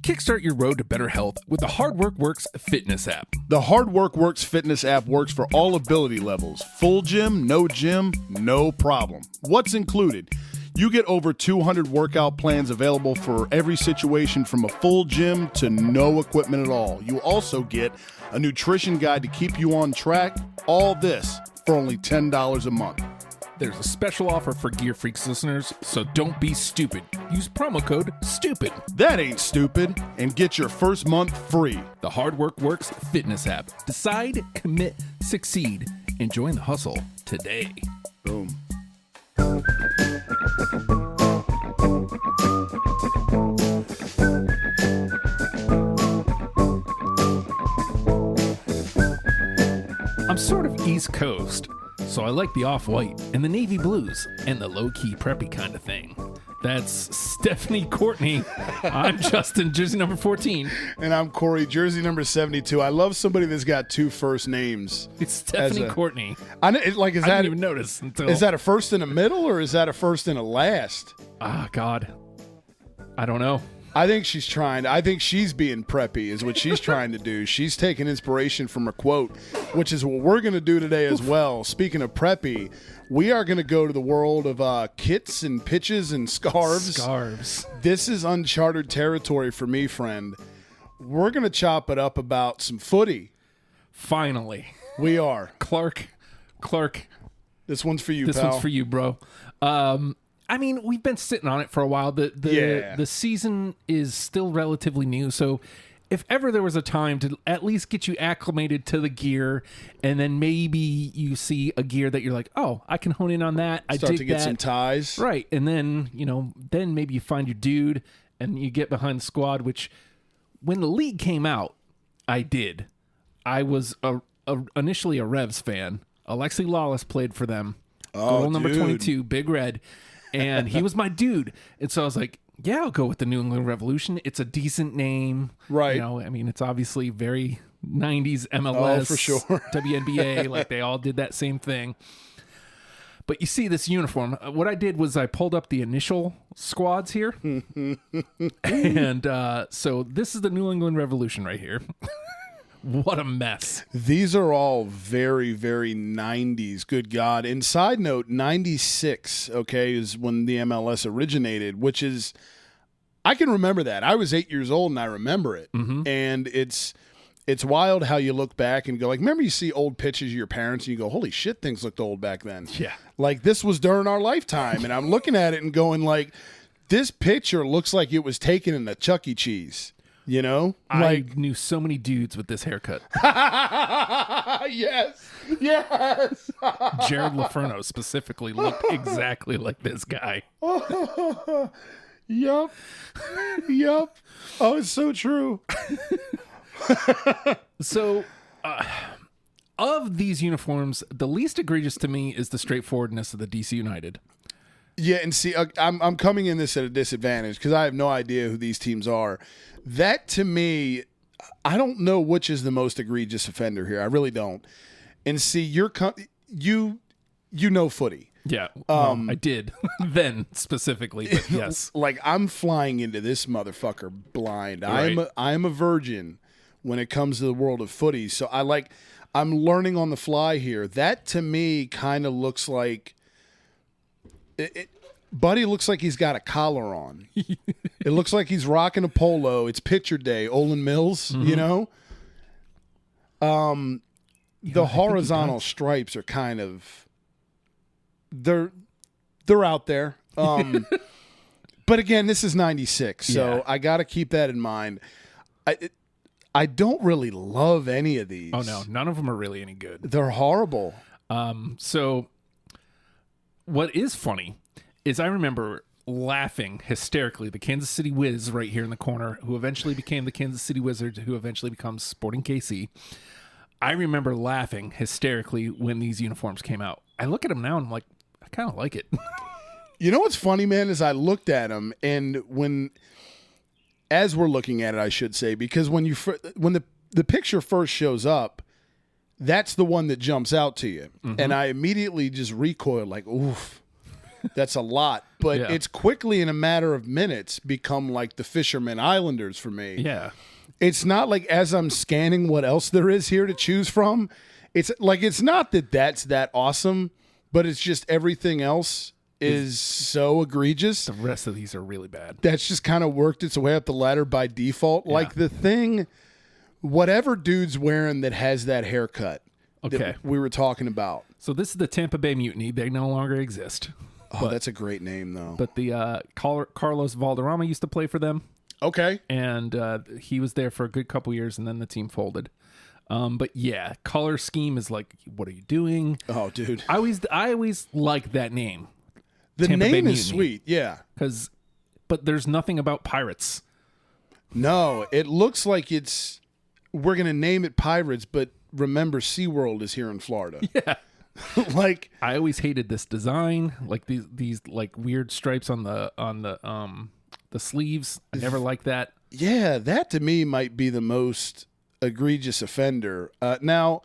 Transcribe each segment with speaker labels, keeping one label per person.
Speaker 1: Kickstart your road to better health with the Hard Work Works fitness app.
Speaker 2: The Hard Work Works fitness app works for all ability levels. Full gym, no problem. What's included? You get over 200 workout plans available for every situation from a full gym to no equipment at all. You also get a nutrition guide to keep you on track. All this for only $10 a month.
Speaker 1: There's a special offer for Gear Freaks listeners, so don't be stupid. Use promo code STUPID.
Speaker 2: That ain't stupid. And get your first month free.
Speaker 1: The Hard Work Works fitness app. Decide, commit, succeed, and join the hustle today.
Speaker 2: Boom.
Speaker 1: I'm sort of East Coast, so I like the off-white and the navy blues and the low-key preppy kind of thing. That's Stephanie Courtney. I'm Justin, jersey number 14.
Speaker 2: And I'm Corey, jersey number 72. I love somebody that's got two first names.
Speaker 1: It's Stephanie Courtney.
Speaker 2: I didn't
Speaker 1: even notice until...
Speaker 2: Is that a first and a middle, or is that a first and a last?
Speaker 1: Ah, God. I don't know.
Speaker 2: I think she's being preppy is what she's trying to do. She's taking inspiration from a quote, which is what we're going to do today as well. Speaking of preppy, we are going to go to the world of kits and pitches and scarves. This is uncharted territory for me, friend. We're going to chop it up about some footy.
Speaker 1: Finally.
Speaker 2: We are.
Speaker 1: Clark.
Speaker 2: This one's for you,
Speaker 1: This
Speaker 2: pal.
Speaker 1: one's for you, bro. I mean, we've been sitting on it for a while. The season is still relatively new, so if ever there was a time to at least get you acclimated to the gear, and then maybe you see a gear that you're like, oh, I can hone in on that.
Speaker 2: Start to get some ties.
Speaker 1: Right, and then, then maybe you find your dude, and you get behind the squad, which when the league came out, I did. I was initially a Revs fan. Alexi Lawless played for them.
Speaker 2: Oh,
Speaker 1: goal number
Speaker 2: dude.
Speaker 1: 22, Big Red. And he was my dude. And so I was like, yeah, I'll go with the New England Revolution. It's a decent name.
Speaker 2: Right.
Speaker 1: It's obviously very 90s MLS.
Speaker 2: Oh, for sure.
Speaker 1: WNBA. Like they all did that same thing. But you see this uniform. What I did was I pulled up the initial squads here. And so this is the New England Revolution right here. What a mess.
Speaker 2: These are all very, very 90s. Good God. And side note, 96, okay, is when the MLS originated, which is, I can remember that. I was 8 years old and I remember it.
Speaker 1: Mm-hmm.
Speaker 2: And it's wild how you look back and go, like, remember you see old pictures of your parents and you go, holy shit, things looked old back then.
Speaker 1: Yeah.
Speaker 2: Like, this was during our lifetime. And I'm looking at it and going, like, this picture looks like it was taken in a Chuck E. Cheese.
Speaker 1: I knew so many dudes with this haircut.
Speaker 2: Yes.
Speaker 1: Jared Laferno specifically looked exactly like this guy.
Speaker 2: Yup. Oh, it's so true.
Speaker 1: So, of these uniforms, the least egregious to me is the straightforwardness of the DC United.
Speaker 2: Yeah, and see, I'm coming in this at a disadvantage because I have no idea who these teams are. That, to me, I don't know which is the most egregious offender here. I really don't. And see, you know footy.
Speaker 1: Yeah, I did then specifically, but yes.
Speaker 2: Like, I'm flying into this motherfucker blind.
Speaker 1: Right.
Speaker 2: I'm a virgin when it comes to the world of footy. So I'm learning on the fly here. That, to me, kind of looks like Buddy looks like he's got a collar on. It looks like he's rocking a polo. It's picture day, Olin Mills,
Speaker 1: Mm-hmm.
Speaker 2: The horizontal stripes are kind of they're out there. But again, this is 96, so
Speaker 1: Yeah.
Speaker 2: I got to keep that in mind. I don't really love any of these.
Speaker 1: Oh no, none of them are really any good.
Speaker 2: They're horrible.
Speaker 1: So what is funny is I remember laughing hysterically. The Kansas City Wiz right here in the corner, who eventually became the Kansas City Wizards, who eventually becomes Sporting KC. I remember laughing hysterically when these uniforms came out. I look at them now and I'm like, I kind of like it.
Speaker 2: You know what's funny, man, is I looked at them, and as we're looking at it, I should say, because when the picture first shows up, that's the one that jumps out to you. Mm-hmm. And I immediately just recoiled like, oof. That's a lot. But
Speaker 1: Yeah.
Speaker 2: it's quickly, in a matter of minutes, become like the Fisherman Islanders for me.
Speaker 1: Yeah.
Speaker 2: It's not like as I'm scanning what else there is here to choose from, it's like it's not that that's that awesome, but it's just everything else is so egregious.
Speaker 1: The rest of these are really bad.
Speaker 2: That's just kind of worked its way up the ladder by default.
Speaker 1: Yeah.
Speaker 2: Like the thing, whatever dude's wearing that has that haircut
Speaker 1: Okay.
Speaker 2: that we were talking about.
Speaker 1: So this is the Tampa Bay Mutiny. They no longer exist.
Speaker 2: Oh, that's a great name, though.
Speaker 1: But the Carlos Valderrama used to play for them.
Speaker 2: Okay.
Speaker 1: And he was there for a good couple years, and then the team folded. But yeah, color scheme is like, what are you doing?
Speaker 2: Oh, dude.
Speaker 1: I always like that name.
Speaker 2: The
Speaker 1: Tampa Bay
Speaker 2: name is
Speaker 1: Mutiny.
Speaker 2: sweet, yeah.
Speaker 1: But there's nothing about pirates.
Speaker 2: No, it looks like we're going to name it Pirates, but remember, SeaWorld is here in Florida.
Speaker 1: Yeah.
Speaker 2: Like,
Speaker 1: I always hated this design, like these like weird stripes on the sleeves. I never liked that.
Speaker 2: yeah, that to me might be the most egregious offender. Now,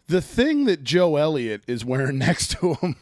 Speaker 2: the thing that Joe Elliott is wearing next to him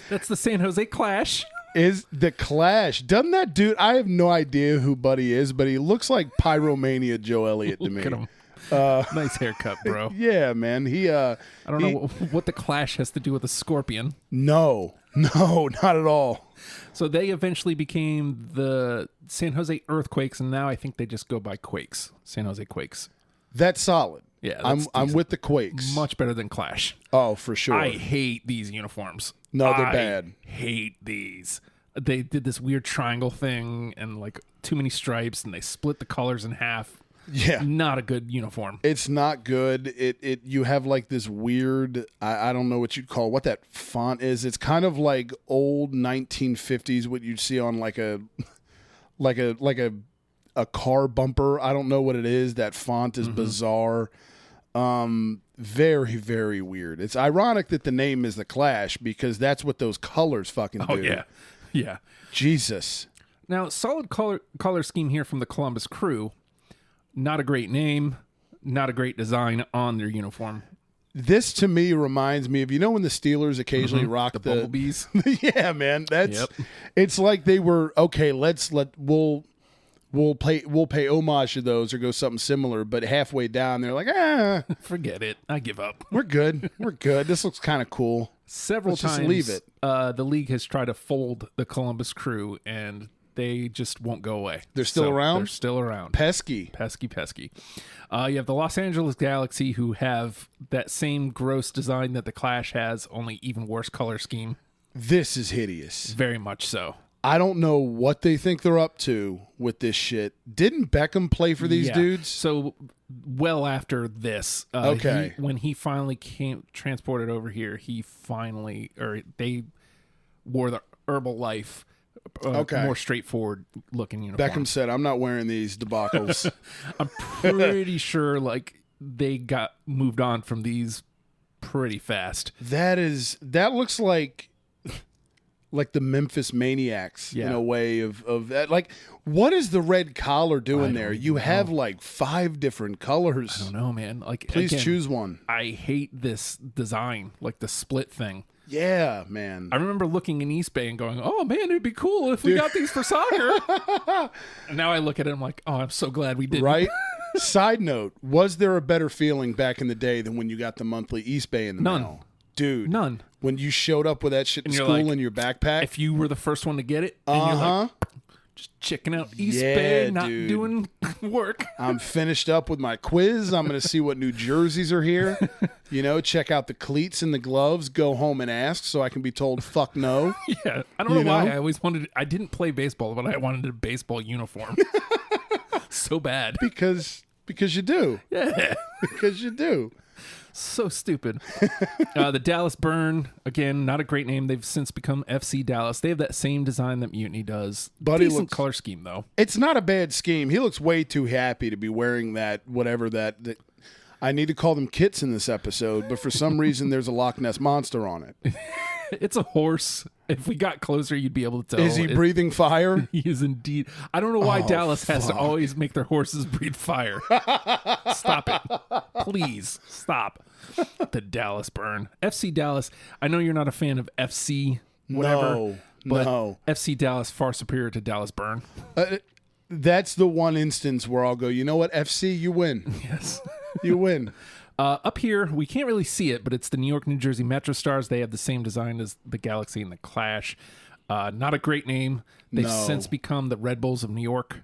Speaker 1: That's the San Jose Clash.
Speaker 2: is the Clash. Doesn't that dude? I have no idea who Buddy is, but he looks like Pyromania Joe Elliott to me.
Speaker 1: Look at him. Nice haircut, bro.
Speaker 2: Yeah, man.
Speaker 1: I don't know what the Clash has to do with a scorpion.
Speaker 2: No, not at all.
Speaker 1: So they eventually became the San Jose Earthquakes, and now I think they just go by Quakes. San Jose Quakes.
Speaker 2: That's solid.
Speaker 1: Yeah,
Speaker 2: I'm
Speaker 1: decent.
Speaker 2: with the Quakes.
Speaker 1: Much better than Clash.
Speaker 2: Oh, for sure.
Speaker 1: I hate these uniforms.
Speaker 2: No, they're
Speaker 1: I
Speaker 2: bad.
Speaker 1: Hate these. They did this weird triangle thing and like too many stripes, and they split the colors in half.
Speaker 2: Yeah.
Speaker 1: Not a good uniform.
Speaker 2: It's not good. It you have like this weird, I don't know what you'd call what that font is. It's kind of like old 1950s what you'd see on like a car bumper. I don't know what it is. That font is bizarre. Very, very weird. It's ironic that the name is the Clash because that's what those colors fucking do.
Speaker 1: Oh yeah. Yeah.
Speaker 2: Jesus.
Speaker 1: Now, solid color scheme here from the Columbus Crew. Not a great name, not a great design on their uniform.
Speaker 2: This to me reminds me of when the Steelers occasionally rock the
Speaker 1: Bumblebees.
Speaker 2: yeah, man. That's
Speaker 1: Yep.
Speaker 2: It's like they were okay. We'll pay homage to those or go something similar, but halfway down they're like,
Speaker 1: Forget it. I give up.
Speaker 2: we're good. We're good. This looks kind of cool.
Speaker 1: Several
Speaker 2: Let's just
Speaker 1: times,
Speaker 2: leave it.
Speaker 1: The league has tried to fold the Columbus Crew, and they just won't go away.
Speaker 2: They're still around?
Speaker 1: They're still around.
Speaker 2: Pesky.
Speaker 1: Pesky. You have the Los Angeles Galaxy, who have that same gross design that the Clash has, only even worse color scheme.
Speaker 2: This is hideous.
Speaker 1: Very much so.
Speaker 2: I don't know what they think they're up to with this shit. Didn't Beckham play for these
Speaker 1: Yeah.
Speaker 2: dudes?
Speaker 1: So, well after this,
Speaker 2: Okay.
Speaker 1: when he finally transported over here, they wore the Herbalife, more straightforward looking uniform.
Speaker 2: Beckham said, "I'm not wearing these debacles."
Speaker 1: I'm pretty sure they got moved on from these pretty fast.
Speaker 2: That looks like the Memphis Maniacs in a way of that. Like, what is the red collar doing there? You have like 5 different colors.
Speaker 1: I don't know, man. Like,
Speaker 2: Please
Speaker 1: again,
Speaker 2: choose one.
Speaker 1: I hate this design, like the split thing.
Speaker 2: Yeah, man.
Speaker 1: I remember looking in East Bay and going, "Oh man, it'd be cool if we got these for soccer." And now I look at it, I'm like, "Oh, I'm so glad we didn't."
Speaker 2: Right? Side note, was there a better feeling back in the day than when you got the monthly East Bay in the mail? Dude.
Speaker 1: None.
Speaker 2: When you showed up with that shit to
Speaker 1: you're
Speaker 2: school
Speaker 1: like,
Speaker 2: in your backpack.
Speaker 1: If you were the first one to get it, and you're like, just checking out East
Speaker 2: Yeah,
Speaker 1: Bay, not
Speaker 2: dude.
Speaker 1: doing work.
Speaker 2: I'm finished up with my quiz. I'm going to see what New Jerseys are here. Check out the cleats and the gloves. Go home and ask so I can be told fuck no.
Speaker 1: Yeah, I don't know why. I always wanted. I didn't play baseball, but I wanted a baseball uniform so bad.
Speaker 2: Because you do.
Speaker 1: Yeah,
Speaker 2: Because you do.
Speaker 1: so stupid. The Dallas Burn, again, not a great name. They've since become FC Dallas. They have that same design that Mutiny does.
Speaker 2: Buddy
Speaker 1: Decent
Speaker 2: looks-
Speaker 1: color scheme though.
Speaker 2: It's not a bad scheme. He looks way too happy to be wearing that, whatever that I need to call them kits in this episode, but for some reason there's a Loch Ness Monster on it.
Speaker 1: It's a horse. If we got closer, you'd be able to tell.
Speaker 2: Is he breathing fire?
Speaker 1: He is indeed. I don't know why Dallas has to
Speaker 2: fuck.
Speaker 1: always make their horses breathe fire. Stop it. Please stop. The Dallas burn. FC Dallas. I know you're not a fan of FC whatever.
Speaker 2: No.
Speaker 1: FC Dallas far superior to Dallas burn.
Speaker 2: That's the one instance where I'll go, you know what, FC, you win.
Speaker 1: Yes.
Speaker 2: You win.
Speaker 1: Up here, we can't really see it, but it's the New York, New Jersey Metro Stars. They have the same design as the Galaxy and the Clash. Not a great name. They've since become the Red Bulls of New York.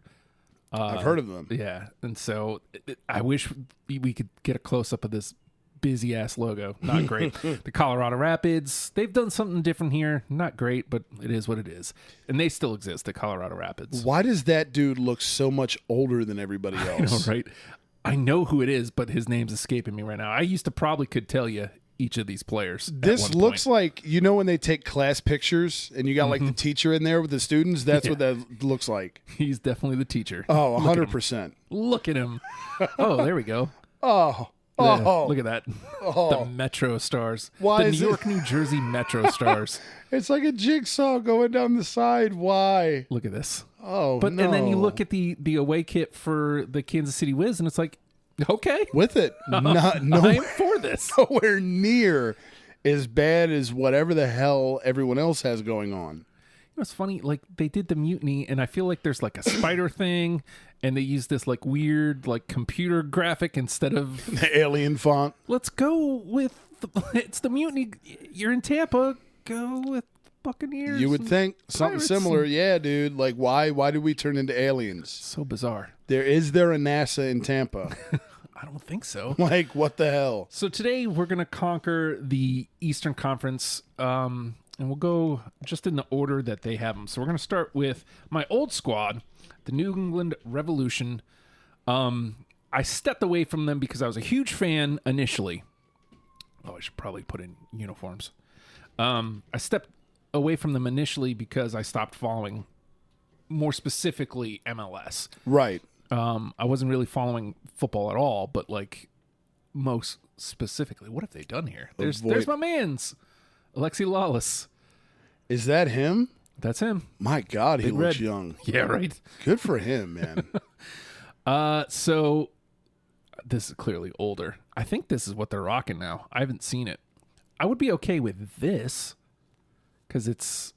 Speaker 2: I've heard of them.
Speaker 1: Yeah, and so I wish we could get a close-up of this busy-ass logo. Not great. The Colorado Rapids, they've done something different here. Not great, but it is what it is. And they still exist, the Colorado Rapids.
Speaker 2: Why does that dude look so much older than everybody else?
Speaker 1: I know, right? I know who it is, but his name's escaping me right now. I used to probably could tell you each of these players.
Speaker 2: This looks like, you know, when they take class pictures and you got like the teacher in there with the students, that's what that looks like.
Speaker 1: He's definitely the teacher.
Speaker 2: Oh, 100%.
Speaker 1: Look at him. Oh, there we go.
Speaker 2: Oh,
Speaker 1: Look at that. The Metro Stars.
Speaker 2: Why
Speaker 1: the
Speaker 2: is
Speaker 1: New
Speaker 2: it-
Speaker 1: York, New Jersey Metro Stars.
Speaker 2: it's like a jigsaw going down the side. Why?
Speaker 1: Look at this.
Speaker 2: Oh,
Speaker 1: But
Speaker 2: no.
Speaker 1: and then you look at the away kit for the Kansas City Wiz, and it's like, okay,
Speaker 2: with it, not
Speaker 1: I'm for this.
Speaker 2: nowhere near as bad as whatever the hell everyone else has going on.
Speaker 1: You know, it's funny, like they did the mutiny, and I feel like there's like a spider thing, and they use this like weird like computer graphic instead of
Speaker 2: The alien font.
Speaker 1: let's go with it's the mutiny. You're in Tampa, go with Buccaneers.
Speaker 2: You would
Speaker 1: and
Speaker 2: think something
Speaker 1: Pirates
Speaker 2: similar.
Speaker 1: and-
Speaker 2: Yeah, dude. Like, why did we turn into aliens?
Speaker 1: So bizarre.
Speaker 2: Is there a NASA in Tampa?
Speaker 1: I don't think so.
Speaker 2: Like, what the hell?
Speaker 1: So today we're going to conquer the Eastern Conference, and we'll go just in the order that they have them. So we're going to start with my old squad, the New England Revolution. I stepped away from them because I was a huge fan initially. Oh, I should probably put in uniforms. I stepped away from them initially because I stopped following, more specifically, MLS.
Speaker 2: Right.
Speaker 1: I wasn't really following football at all, but like most specifically, what have they done here? There's my man's Alexi Lawless.
Speaker 2: Is that him?
Speaker 1: That's him.
Speaker 2: My God, he
Speaker 1: Big
Speaker 2: looks
Speaker 1: Red.
Speaker 2: young.
Speaker 1: Yeah, right.
Speaker 2: Good for him, man.
Speaker 1: So this is clearly older. I think this is what they're rocking now. I haven't seen it. I would be okay with this because it's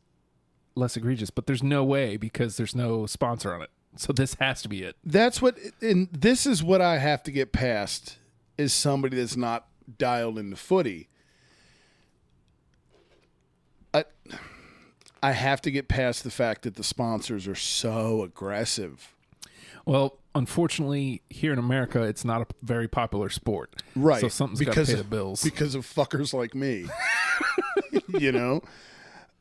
Speaker 1: less egregious, but there's no way because there's no sponsor on it. So this has to be it.
Speaker 2: That's what, and this is what I have to get past is somebody that's not dialed into footy. I have to get past the fact that the sponsors are so aggressive.
Speaker 1: Well, unfortunately, here in America, it's not a very popular sport.
Speaker 2: Right.
Speaker 1: So something's got to pay the bills.
Speaker 2: Because of fuckers like me. You know?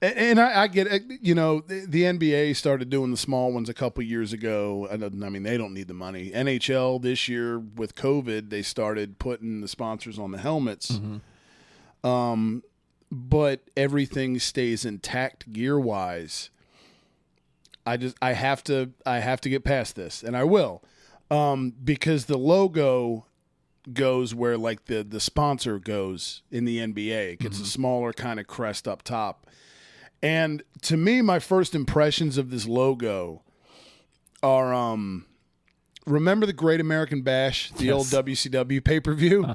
Speaker 2: And I get it. You know, the NBA started doing the small ones a couple years ago. I mean, they don't need the money. NHL this year with COVID, they started putting the sponsors on the helmets.
Speaker 1: Mm-hmm.
Speaker 2: But everything stays intact gear-wise. I have to get past this, and I will. Because the logo goes where like the sponsor goes in the NBA. It gets a smaller kind of crest up top. And to me, my first impressions of this logo are remember the Great American Bash, the old WCW pay-per-view?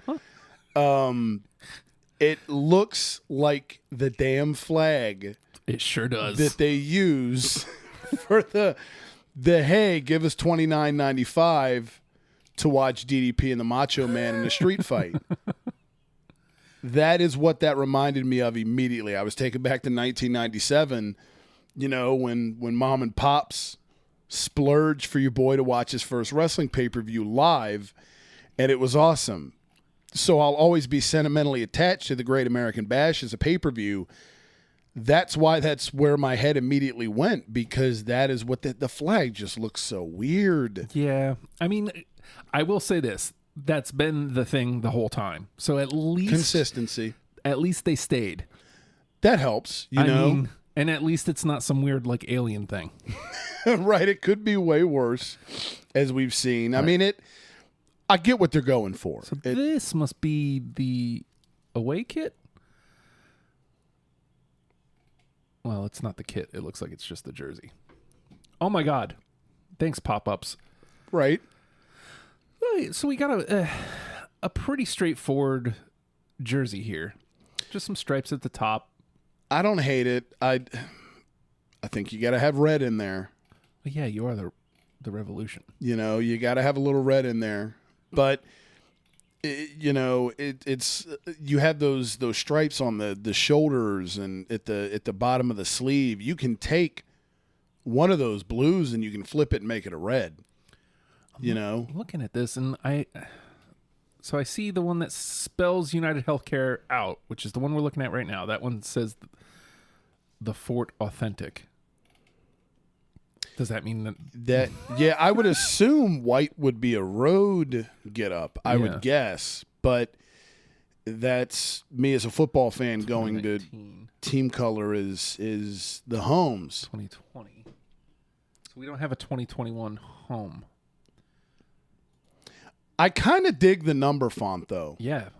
Speaker 2: It looks like the damn flag
Speaker 1: It sure does.
Speaker 2: that they use for the hey, give us $29.95 to watch DDP and the Macho Man in a street fight. That is what that reminded me of immediately. I was taken back to 1997, you know, when Mom and Pops splurged for your boy to watch his first wrestling pay-per-view live, and it was awesome. So I'll always be sentimentally attached to the Great American Bash as a pay-per-view. That's why that's where my head immediately went, because that is what the flag just looks so weird.
Speaker 1: Yeah. I mean, I will say this. That's been the thing the whole time. So at least
Speaker 2: Consistency.
Speaker 1: At least they stayed.
Speaker 2: That helps, you know?
Speaker 1: mean, and at least it's not some weird like alien thing.
Speaker 2: Right, it could be way worse, as we've seen. I mean, I get what they're going for.
Speaker 1: So this must be the away kit. Well, it's not the kit. It looks like it's just the jersey. Oh my God. Thanks, pop-ups.
Speaker 2: Right.
Speaker 1: So we got a pretty straightforward jersey here. Just some stripes at the top.
Speaker 2: I don't hate it. I think you got to have red in there.
Speaker 1: But yeah, you are the revolution.
Speaker 2: You know, you got to have a little red in there. But it's you have those stripes on the shoulders and at the bottom of the sleeve. You can take one of those blues and you can flip it and make it a red.
Speaker 1: I'm looking at this and I see the one that spells United Healthcare out, which is the one we're looking at right now. That one says the Fort Authentic. Does that mean that?
Speaker 2: Yeah, I would assume white would be a road get up. I would guess, but that's me as a football fan going to team color is the homes.
Speaker 1: 2020. So we don't have a 2021 home.
Speaker 2: I kind of dig the number font though.
Speaker 1: Yeah,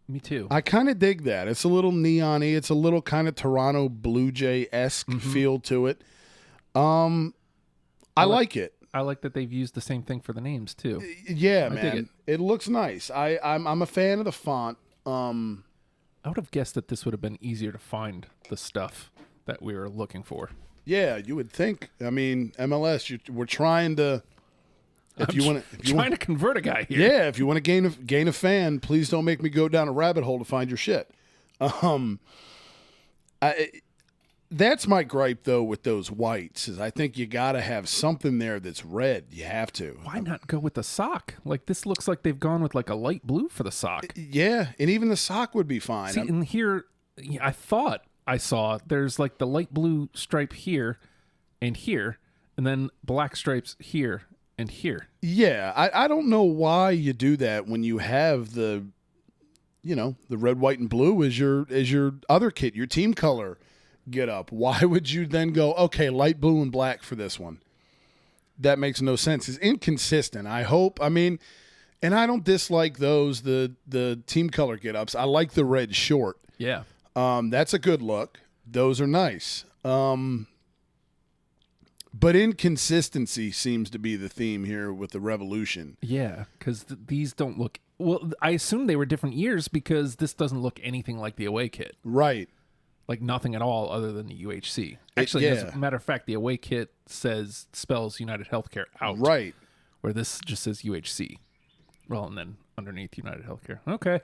Speaker 1: me too.
Speaker 2: I kind of dig that. It's a little neon-y. It's a little kind of Toronto Blue Jay-esque feel to it. I like it.
Speaker 1: I like that they've used the same thing for the names too.
Speaker 2: Yeah,
Speaker 1: I
Speaker 2: man.
Speaker 1: dig
Speaker 2: It looks nice. I'm a fan of the font.
Speaker 1: I would have guessed that this would have been easier to find the stuff that we were looking for.
Speaker 2: Yeah, you would think. I mean, MLS, we're trying to.
Speaker 1: Trying to convert a guy here.
Speaker 2: Yeah, if you want to gain a fan, please don't make me go down a rabbit hole to find your shit. That's my gripe though with those whites is I think you got to have something there that's red. You have to.
Speaker 1: Why not go with the sock? Like this looks like they've gone with like a light blue for the sock.
Speaker 2: Yeah, and even the sock would be fine.
Speaker 1: See, and here, I thought I saw there's like the light blue stripe here, and then black stripes here and here.
Speaker 2: Yeah, I don't know why you do that when you have the red, white, and blue as your other kit, your team color get up. Why would you then go, okay, light blue and black for this one? That makes no sense. It's inconsistent. I mean, and I don't dislike those, the team color get ups. I like the red short.
Speaker 1: Yeah.
Speaker 2: That's a good look. Those are nice. But inconsistency seems to be the theme here with the Revolution.
Speaker 1: Yeah, because these don't look... Well, I assume they were different years because this doesn't look anything like the away kit.
Speaker 2: Right.
Speaker 1: Like nothing at all other than the UHC. Actually, as a matter of fact, the away kit spells United Healthcare out.
Speaker 2: Right.
Speaker 1: Where this just says UHC. Well, and then underneath United Healthcare. Okay.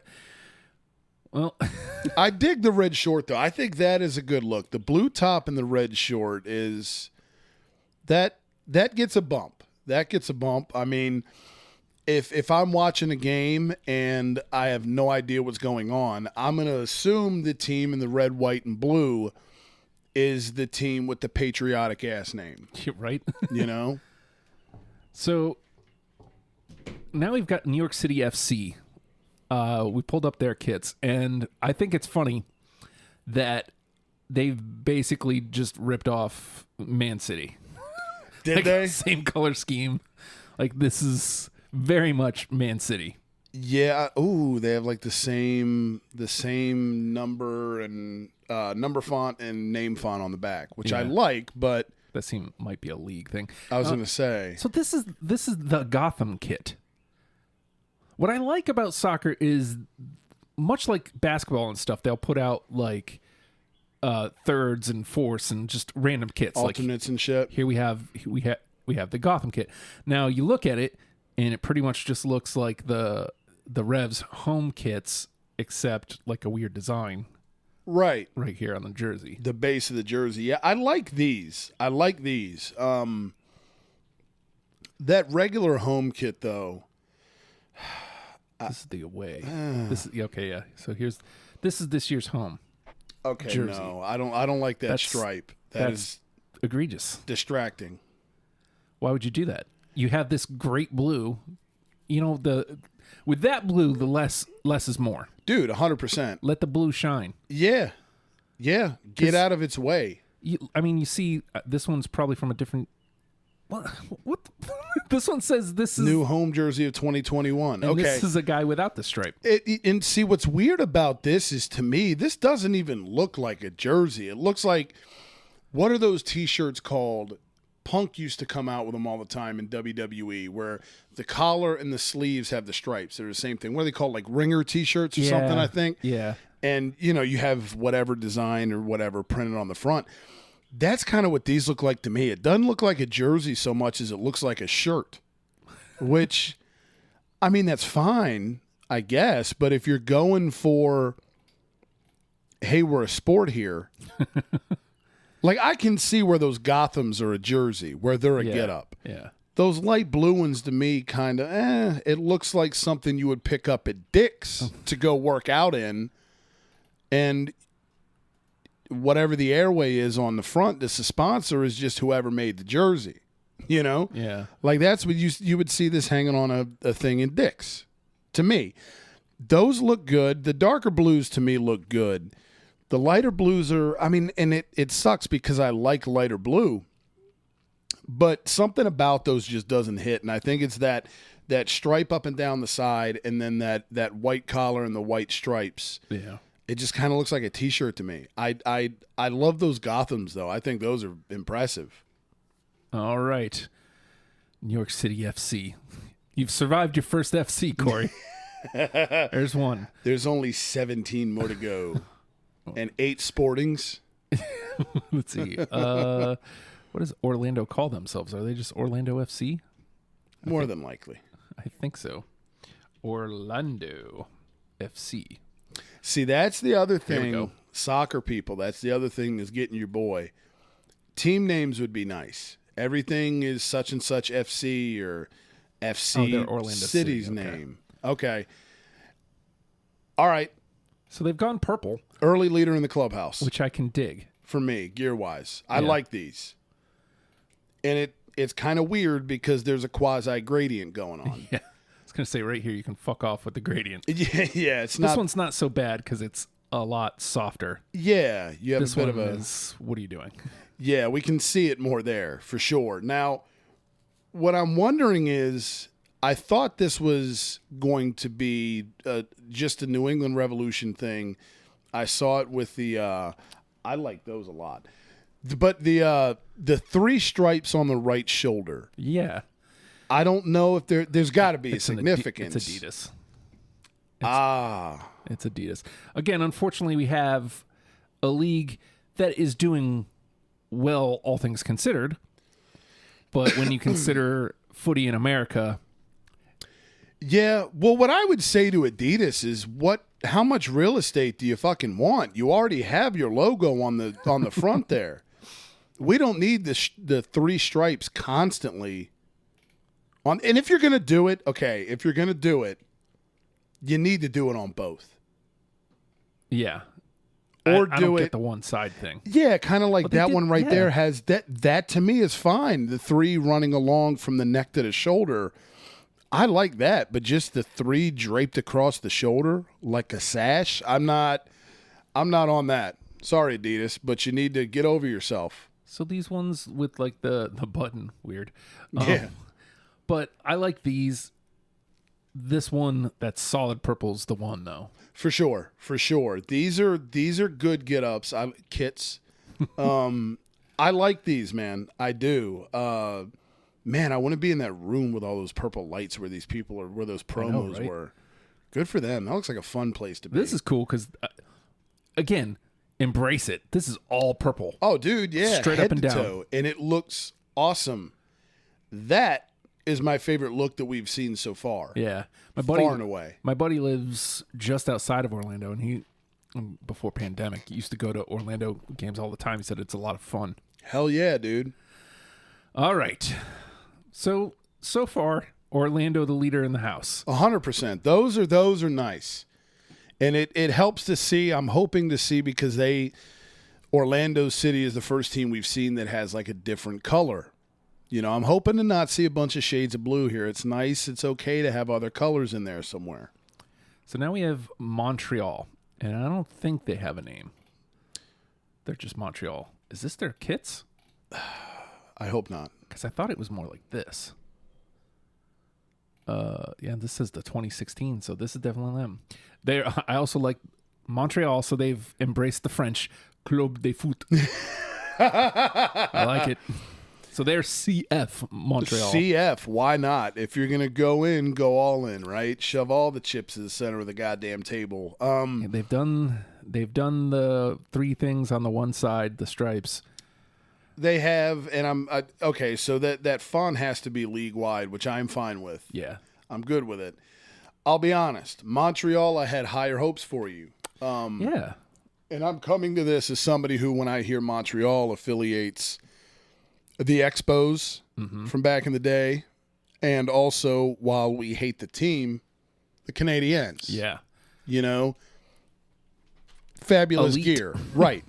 Speaker 1: Well,
Speaker 2: I dig the red short, though. I think that is a good look. The blue top and the red short is... That gets a bump. That gets a bump. I mean, if I'm watching a game and I have no idea what's going on, I'm going to assume the team in the red, white, and blue is the team with the patriotic ass name.
Speaker 1: Right?
Speaker 2: So
Speaker 1: now we've got New York City FC. We pulled up their kits, and I think it's funny that they've basically just ripped off Man City.
Speaker 2: Did they?
Speaker 1: Same color scheme. Like, this is very much Man City.
Speaker 2: Yeah. Ooh, they have like the same number and number font and name font on the back, which I like, but
Speaker 1: that might be a league thing.
Speaker 2: I was going to say.
Speaker 1: So this is the Gotham kit. What I like about soccer is, much like basketball and stuff, they'll put out like thirds and fourths and just random kits,
Speaker 2: alternates and shit.
Speaker 1: Here we have the Gotham kit. Now you look at it, and it pretty much just looks like the Revs home kits, except like a weird design.
Speaker 2: Right
Speaker 1: here on the jersey,
Speaker 2: the base of the jersey. Yeah, I like these. That regular home kit, though.
Speaker 1: This is the away. This is okay. Yeah. So this is this year's home.
Speaker 2: Okay,
Speaker 1: jersey.
Speaker 2: No, I don't like that stripe. That's
Speaker 1: egregious.
Speaker 2: Distracting.
Speaker 1: Why would you do that? You have this great blue. With that blue, the less is more.
Speaker 2: Dude, 100%.
Speaker 1: Let the blue shine.
Speaker 2: Yeah. Get out of its way.
Speaker 1: You see, this one's probably from a different. What? This one says this is
Speaker 2: new home jersey of 2021. Okay,
Speaker 1: this is a guy without the stripe.
Speaker 2: And see, what's weird about this is, to me, this doesn't even look like a jersey. It looks like What are those T-shirts called? Punk used to come out with them all the time in WWE, where the collar and the sleeves have the stripes. They're the same thing. What are they called? Like ringer T-shirts or something, I think.
Speaker 1: Yeah.
Speaker 2: And, you have whatever design or whatever printed on the front. That's kind of what these look like to me. It doesn't look like a jersey so much as it looks like a shirt, which, I mean, that's fine, I guess. But if you're going for, hey, we're a sport here, like I can see where those Gothams are a jersey, where they're a get-up.
Speaker 1: Yeah.
Speaker 2: Those light blue ones to me kind of, it looks like something you would pick up at Dick's to go work out in. And whatever the airway is on the front, the sponsor is just whoever made the jersey,
Speaker 1: Yeah.
Speaker 2: Like that's what you would see this hanging on a thing in Dick's. To me, those look good. The darker blues to me look good. The lighter blues are, I mean, and it sucks because I like lighter blue, but something about those just doesn't hit. And I think it's that stripe up and down the side and then that white collar and the white stripes.
Speaker 1: Yeah.
Speaker 2: It just kind of looks like a T-shirt to me. I love those Gothams, though. I think those are impressive.
Speaker 1: All right. New York City FC. You've survived your first FC, Corey. There's one.
Speaker 2: There's only 17 more to go. And 8 Sportings.
Speaker 1: Let's see. What does Orlando call themselves? Are they just Orlando FC?
Speaker 2: More than likely.
Speaker 1: I think so. Orlando FC.
Speaker 2: See, that's the other
Speaker 1: There we
Speaker 2: thing.
Speaker 1: go.
Speaker 2: Soccer people, that's the other thing that's getting your boy. Team names would be nice. Everything is such and such FC or FC
Speaker 1: they're Orlando
Speaker 2: City's
Speaker 1: City, okay.
Speaker 2: name. Okay. All right.
Speaker 1: So they've gone purple,
Speaker 2: Early leader in the clubhouse.
Speaker 1: which I can dig.
Speaker 2: For me, gear-wise. I
Speaker 1: Yeah.
Speaker 2: like these. And it's kind of weird because there's a quasi-gradient going on.
Speaker 1: Yeah. I was going to say right here, you can fuck off with the gradient.
Speaker 2: Yeah, it's
Speaker 1: This
Speaker 2: not.
Speaker 1: one's not so bad because it's a lot softer.
Speaker 2: Yeah, you have
Speaker 1: This
Speaker 2: a bit
Speaker 1: one
Speaker 2: of a.
Speaker 1: is, what are you doing?
Speaker 2: Yeah, we can see it more there for sure. Now, what I'm wondering is, I thought this was going to be just a New England Revolution thing. I saw it with the. I like those a lot, but the 3 stripes on the right shoulder.
Speaker 1: Yeah.
Speaker 2: I don't know if there's got to be a
Speaker 1: It's
Speaker 2: significance.
Speaker 1: It's Adidas. It's Adidas. Again, unfortunately, we have a league that is doing well, all things considered. But when you consider footy in America,
Speaker 2: Yeah, well, what I would say to Adidas is, how much real estate do you fucking want? You already have your logo on the front there. We don't need the 3 stripes constantly on. And if you're gonna do it, you need to do it on both.
Speaker 1: yeah.
Speaker 2: Or
Speaker 1: I
Speaker 2: do
Speaker 1: don't
Speaker 2: it
Speaker 1: get the one side thing.
Speaker 2: Yeah, kind of like
Speaker 1: But they
Speaker 2: that
Speaker 1: did-
Speaker 2: one right
Speaker 1: yeah.
Speaker 2: there has that. That to me is fine. The 3 running along from the neck to the shoulder. I like that, but just the 3 draped across the shoulder like a sash. I'm not on that. Sorry, Adidas, but you need to get over yourself.
Speaker 1: So these ones with like the button, weird.
Speaker 2: Yeah.
Speaker 1: But I like these. This one that's solid purple's the one though.
Speaker 2: For sure. These are good get-ups. Kits. I like these, man. I do. Man, I want to be in that room with all those purple lights where these people are, where those promos
Speaker 1: right?
Speaker 2: were. Good for them. That looks like a fun place to be.
Speaker 1: This is cool because, again, embrace it. This is all purple.
Speaker 2: Oh, dude, yeah.
Speaker 1: Straight
Speaker 2: head
Speaker 1: up and
Speaker 2: to
Speaker 1: down.
Speaker 2: toe, and it looks awesome. That is my favorite look that we've seen so far.
Speaker 1: Yeah,
Speaker 2: Far and away.
Speaker 1: My buddy lives just outside of Orlando, and he, before pandemic, he used to go to Orlando games all the time. He said it's a lot of fun.
Speaker 2: Hell yeah, dude.
Speaker 1: All right, so far, Orlando the leader in the house.
Speaker 2: 100%. Those are nice. And it helps to see, I'm hoping to see, because Orlando City is the first team we've seen that has like a different color. You know, I'm hoping to not see a bunch of shades of blue here. It's nice. It's okay to have other colors in there somewhere.
Speaker 1: So now we have Montreal, and I don't think they have a name. They're just Montreal. Is this their kits?
Speaker 2: I hope not.
Speaker 1: Because I thought it was more like this. Yeah, this is the 2016, so this is definitely them. I also like Montreal, so they've embraced the French Club de Foot. I like it. So they're CF Montreal.
Speaker 2: CF, why not? If you're going to go in, go all in, right? Shove all the chips to the center of the goddamn table.
Speaker 1: Yeah, they've done the three things on the one side, the stripes.
Speaker 2: They have, and okay, so that font has to be league-wide, which I'm fine with.
Speaker 1: Yeah.
Speaker 2: I'm good with it. I'll be honest. Montreal, I had higher hopes for you.
Speaker 1: Yeah.
Speaker 2: And I'm coming to this as somebody who, when I hear Montreal, affiliates the Expos from back in the day, and also, while we hate the team, the Canadiens.
Speaker 1: Yeah.
Speaker 2: You know? Fabulous
Speaker 1: Elite.
Speaker 2: gear. Right.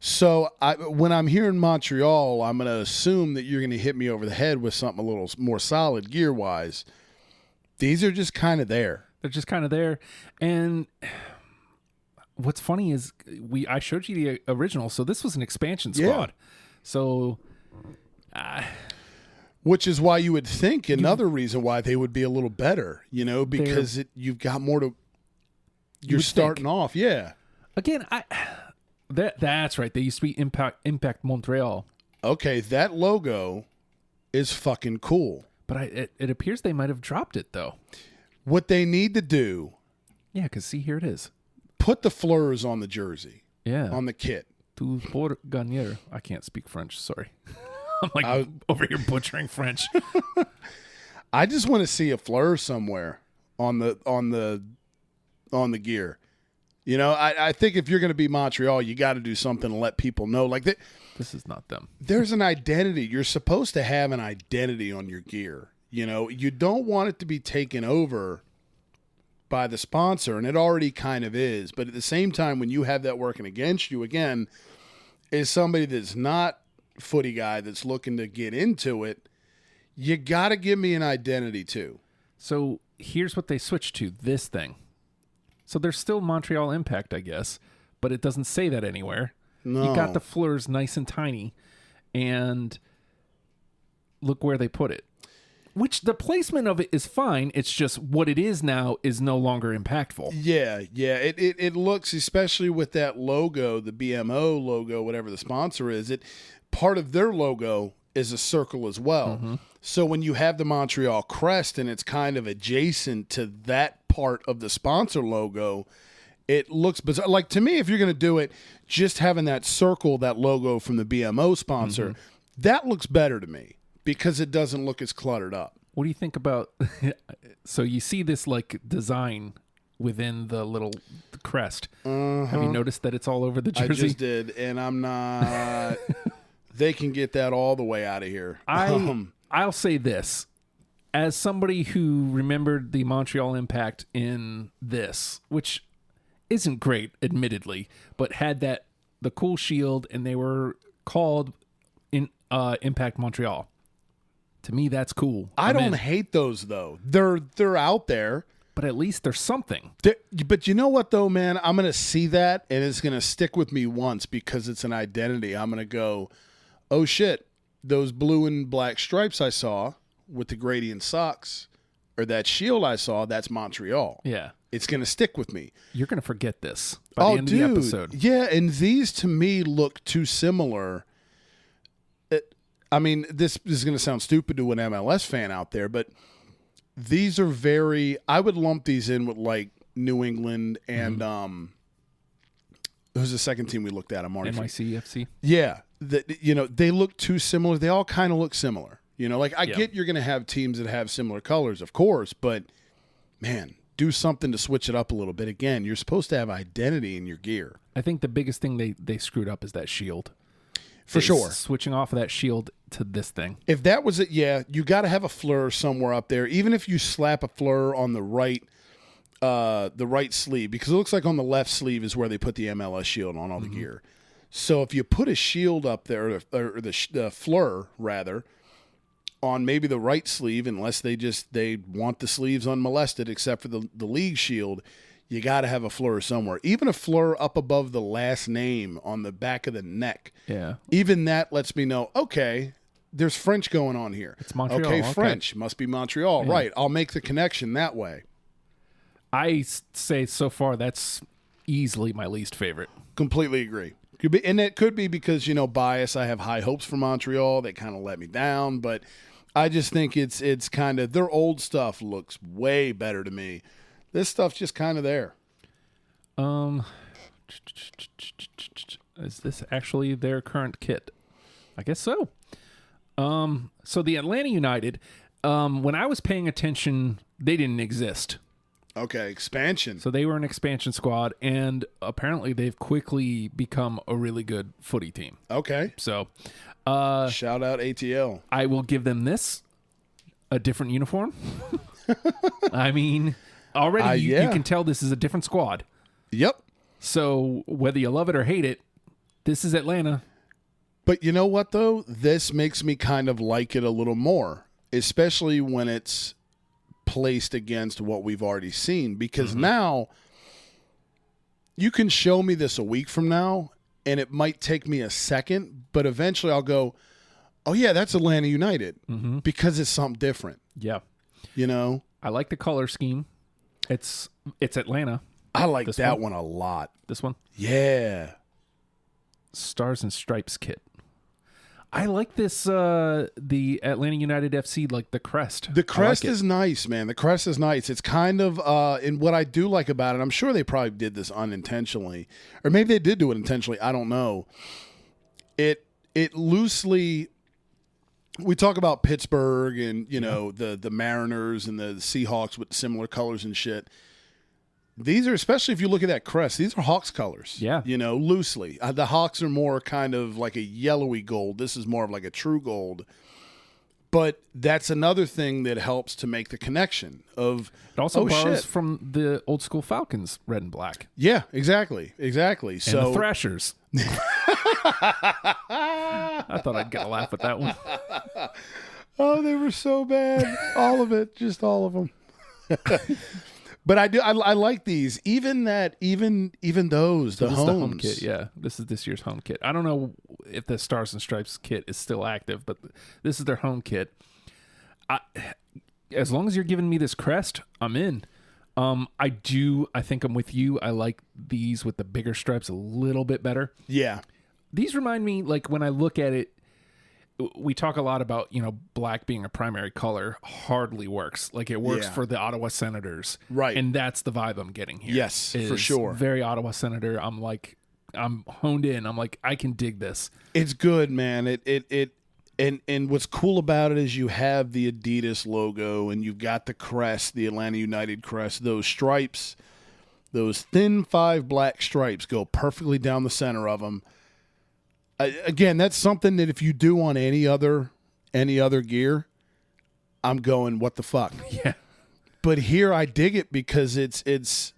Speaker 2: So when I'm here in Montreal, I'm going to assume that you're going to hit me over the head with something a little more solid gear-wise. These are just kind of there.
Speaker 1: They're just kind of there. And what's funny is I showed you the original, so this was an expansion squad.
Speaker 2: Yeah.
Speaker 1: So...
Speaker 2: which is why you would think another reason why they would be a little better, you know, because you've got more to... You're starting off, yeah. Again,
Speaker 1: that's right. They used to be Impact Montreal.
Speaker 2: Okay, that logo is fucking cool.
Speaker 1: But it appears they might have dropped it, though.
Speaker 2: What they need to do...
Speaker 1: Yeah, because see, here it is.
Speaker 2: Put the fleurs on the jersey.
Speaker 1: Yeah.
Speaker 2: On the kit.
Speaker 1: Tout pour gagner. I can't speak French, sorry. I'm like over here butchering French.
Speaker 2: I just want to see a fleur somewhere on the gear. You know, I think if you're going to be Montreal, you got to do something to let people know. Like
Speaker 1: this is not them.
Speaker 2: There's an identity. You're supposed to have an identity on your gear. You know, you don't want it to be taken over by the sponsor, and it already kind of is. But at the same time, when you have that working against you, again, is somebody that's not footy guy that's looking to get into it, you got to give me an identity too.
Speaker 1: So here's what they switched to, this thing. So there's still Montreal Impact, I guess, but it doesn't say that anywhere.
Speaker 2: No.
Speaker 1: You got the fleurs nice and tiny, and look where they put it. Which the placement of it is fine. It's just what it is now is no longer impactful.
Speaker 2: Yeah. It looks, especially with that logo, the BMO logo, whatever the sponsor is, part of their logo is a circle as well. Mm-hmm. So when you have the Montreal crest and it's kind of adjacent to that part of the sponsor logo, it looks bizarre. Like, to me, if you're going to do it, just having that circle, that logo from the BMO sponsor, that looks better to me because it doesn't look as cluttered up.
Speaker 1: What do you think about... So you see this, like, design within the little crest. Have you noticed that it's all over the jersey?
Speaker 2: I just did, and I'm not... They can get that all the way out of here.
Speaker 1: I'll say this. As somebody who remembered the Montreal Impact in this, which isn't great, admittedly, but had the cool shield, and they were called Impact Montreal. To me, that's cool.
Speaker 2: I don't hate those, though. They're out there.
Speaker 1: But at least there's something.
Speaker 2: But you know what, though, man? I'm going to see that, and it's going to stick with me once because it's an identity. I'm going to go, oh, shit, those blue and black stripes I saw with the gradient socks, or that shield I saw, that's Montreal.
Speaker 1: Yeah.
Speaker 2: It's going to stick with me.
Speaker 1: You're going to forget this by the end of the episode.
Speaker 2: Yeah, and these, to me, look too similar. I mean, this is going to sound stupid to an MLS fan out there, but these are very... I would lump these in with, like, New England and... who's the second team we looked at?
Speaker 1: NYCFC?
Speaker 2: Yeah. They look too similar. They all kind of look similar. You know, like, I get you're going to have teams that have similar colors, of course, but, man, do something to switch it up a little bit. Again, you're supposed to have identity in your gear.
Speaker 1: I think the biggest thing they screwed up is that shield.
Speaker 2: For sure.
Speaker 1: Switching off of that shield to this thing.
Speaker 2: If that was it, yeah, you got to have a fleur somewhere up there. Even if you slap a fleur on the right sleeve, because it looks like on the left sleeve is where they put the MLS shield on all the gear. So if you put a shield up there, or the fleur rather, on maybe the right sleeve, unless they want the sleeves unmolested, except for the league shield, you got to have a fleur somewhere. Even a fleur up above the last name on the back of the neck.
Speaker 1: Yeah.
Speaker 2: Even that lets me know, okay, there's French going on here.
Speaker 1: It's Montreal.
Speaker 2: Okay, French. Must be Montreal. Yeah. Right. I'll make the connection that way.
Speaker 1: I say so far that's easily my least favorite.
Speaker 2: Completely agree. Could be, and it could be because, bias. I have high hopes for Montreal. They kind of let me down, but I just think it's kind of, their old stuff looks way better to me. This stuff's just kind of there.
Speaker 1: Is this actually their current kit? I guess so. So the Atlanta United, when I was paying attention, they didn't exist.
Speaker 2: Okay, expansion.
Speaker 1: So they were an expansion squad, and apparently they've quickly become a really good footy team.
Speaker 2: Okay.
Speaker 1: So,
Speaker 2: shout out ATL.
Speaker 1: I will give them a different uniform. I mean, already you can tell this is a different squad.
Speaker 2: Yep.
Speaker 1: So whether you love it or hate it, this is Atlanta.
Speaker 2: But you know what, though? This makes me kind of like it a little more, especially when it's placed against what we've already seen, because now you can show me this a week from now and it might take me a second, but eventually I'll go, oh yeah, that's Atlanta United, because it's something different.
Speaker 1: Yeah.
Speaker 2: I
Speaker 1: like the color scheme. It's Atlanta.
Speaker 2: I like that one a lot.
Speaker 1: This one?
Speaker 2: Yeah.
Speaker 1: Stars and Stripes kit. I like this, the Atlanta United FC, like the crest.
Speaker 2: The crest is nice, man. The crest is nice. It's kind of, and what I do like about it, I'm sure they probably did this unintentionally, or maybe they did do it intentionally. I don't know. It loosely, we talk about Pittsburgh and, the Mariners and the Seahawks with similar colors and shit. These are, especially if you look at that crest, these are Hawks colors.
Speaker 1: Yeah.
Speaker 2: Loosely. The Hawks are more kind of like a yellowy gold. This is more of like a true gold. But that's another thing that helps to make the connection of,
Speaker 1: it also borrows from the old school Falcons, red and black.
Speaker 2: Yeah, exactly.
Speaker 1: And
Speaker 2: so
Speaker 1: the Thrashers. I thought I'd get a laugh at that one.
Speaker 2: Oh, they were so bad. All of it. Just all of them. But I like these. Even those, the homes.
Speaker 1: The home kit, yeah. This is this year's home kit. I don't know if the Stars and Stripes kit is still active, but this is their home kit. As long as you're giving me this crest, I'm in. I think I'm with you. I like these with the bigger stripes a little bit better.
Speaker 2: Yeah.
Speaker 1: These remind me, like, when I look at it, we talk a lot about, black being a primary color hardly works. Like, it works for the Ottawa Senators.
Speaker 2: Right.
Speaker 1: And that's the vibe I'm getting here.
Speaker 2: Yes, for sure.
Speaker 1: Very Ottawa Senator. I'm honed in. I'm like, I can dig this.
Speaker 2: It's good, man. And what's cool about it is you have the Adidas logo and you've got the crest, the Atlanta United crest. Those stripes, those thin 5 black stripes go perfectly down the center of them. Again, that's something that if you do on any other gear, I'm going, what the fuck?
Speaker 1: Yeah.
Speaker 2: But here I dig it because it's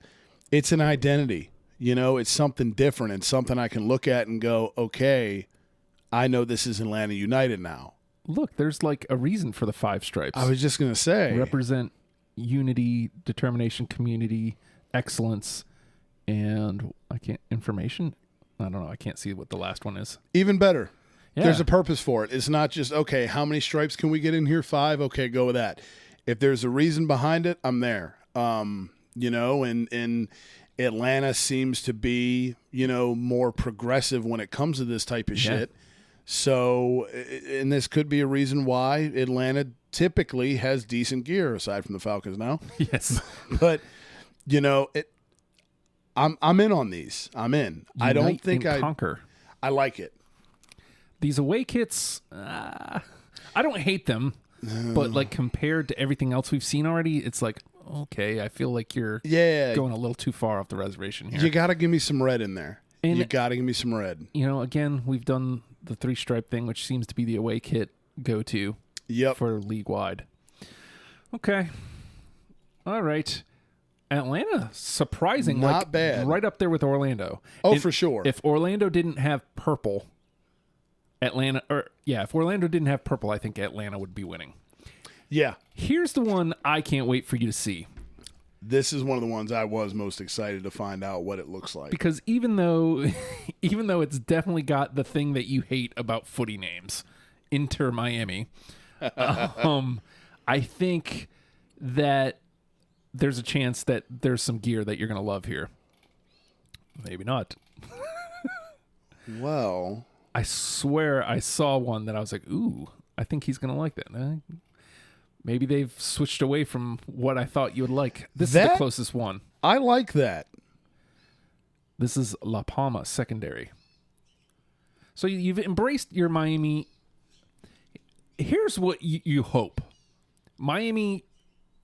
Speaker 2: an identity. It's something different and something I can look at and go, okay, I know this is Atlanta United now.
Speaker 1: Look, there's like a reason for the 5 stripes.
Speaker 2: I was just going to say.
Speaker 1: Represent unity, determination, community, excellence, and information. I don't know. I can't see what the last one is.
Speaker 2: Even better.
Speaker 1: Yeah.
Speaker 2: There's a purpose for it. It's not just, okay, how many stripes can we get in here? 5? Okay, go with that. If there's a reason behind it, I'm there. And Atlanta seems to be, more progressive when it comes to this type of shit. So, and this could be a reason why Atlanta typically has decent gear, aside from the Falcons now.
Speaker 1: Yes.
Speaker 2: But, I'm in on these. I'm in. I don't think
Speaker 1: conquer.
Speaker 2: I like it.
Speaker 1: These away kits, I don't hate them, but like compared to everything else we've seen already, it's like, okay, I feel like you're going a little too far off the reservation here.
Speaker 2: You got to give me some red in there.
Speaker 1: And,
Speaker 2: you got to give me some red.
Speaker 1: Again, we've done the 3-stripe thing, which seems to be the away kit go-to for league-wide. Okay. All right. Atlanta, surprising.
Speaker 2: Not bad.
Speaker 1: Right up there with Orlando.
Speaker 2: Oh, for sure.
Speaker 1: If Orlando didn't have purple, if Orlando didn't have purple, I think Atlanta would be winning.
Speaker 2: Yeah.
Speaker 1: Here's the one I can't wait for you to see.
Speaker 2: This is one of the ones I was most excited to find out what it looks like.
Speaker 1: Because even though it's definitely got the thing that you hate about footy names, Inter Miami, I think that there's a chance that there's some gear that you're going to love here. Maybe not.
Speaker 2: Well,
Speaker 1: I swear I saw one that I was like, ooh, I think he's going to like that. Maybe they've switched away from what I thought you would like. This is the closest one.
Speaker 2: I like that.
Speaker 1: This is La Palma secondary. So you've embraced your Miami. Here's what you hope. Miami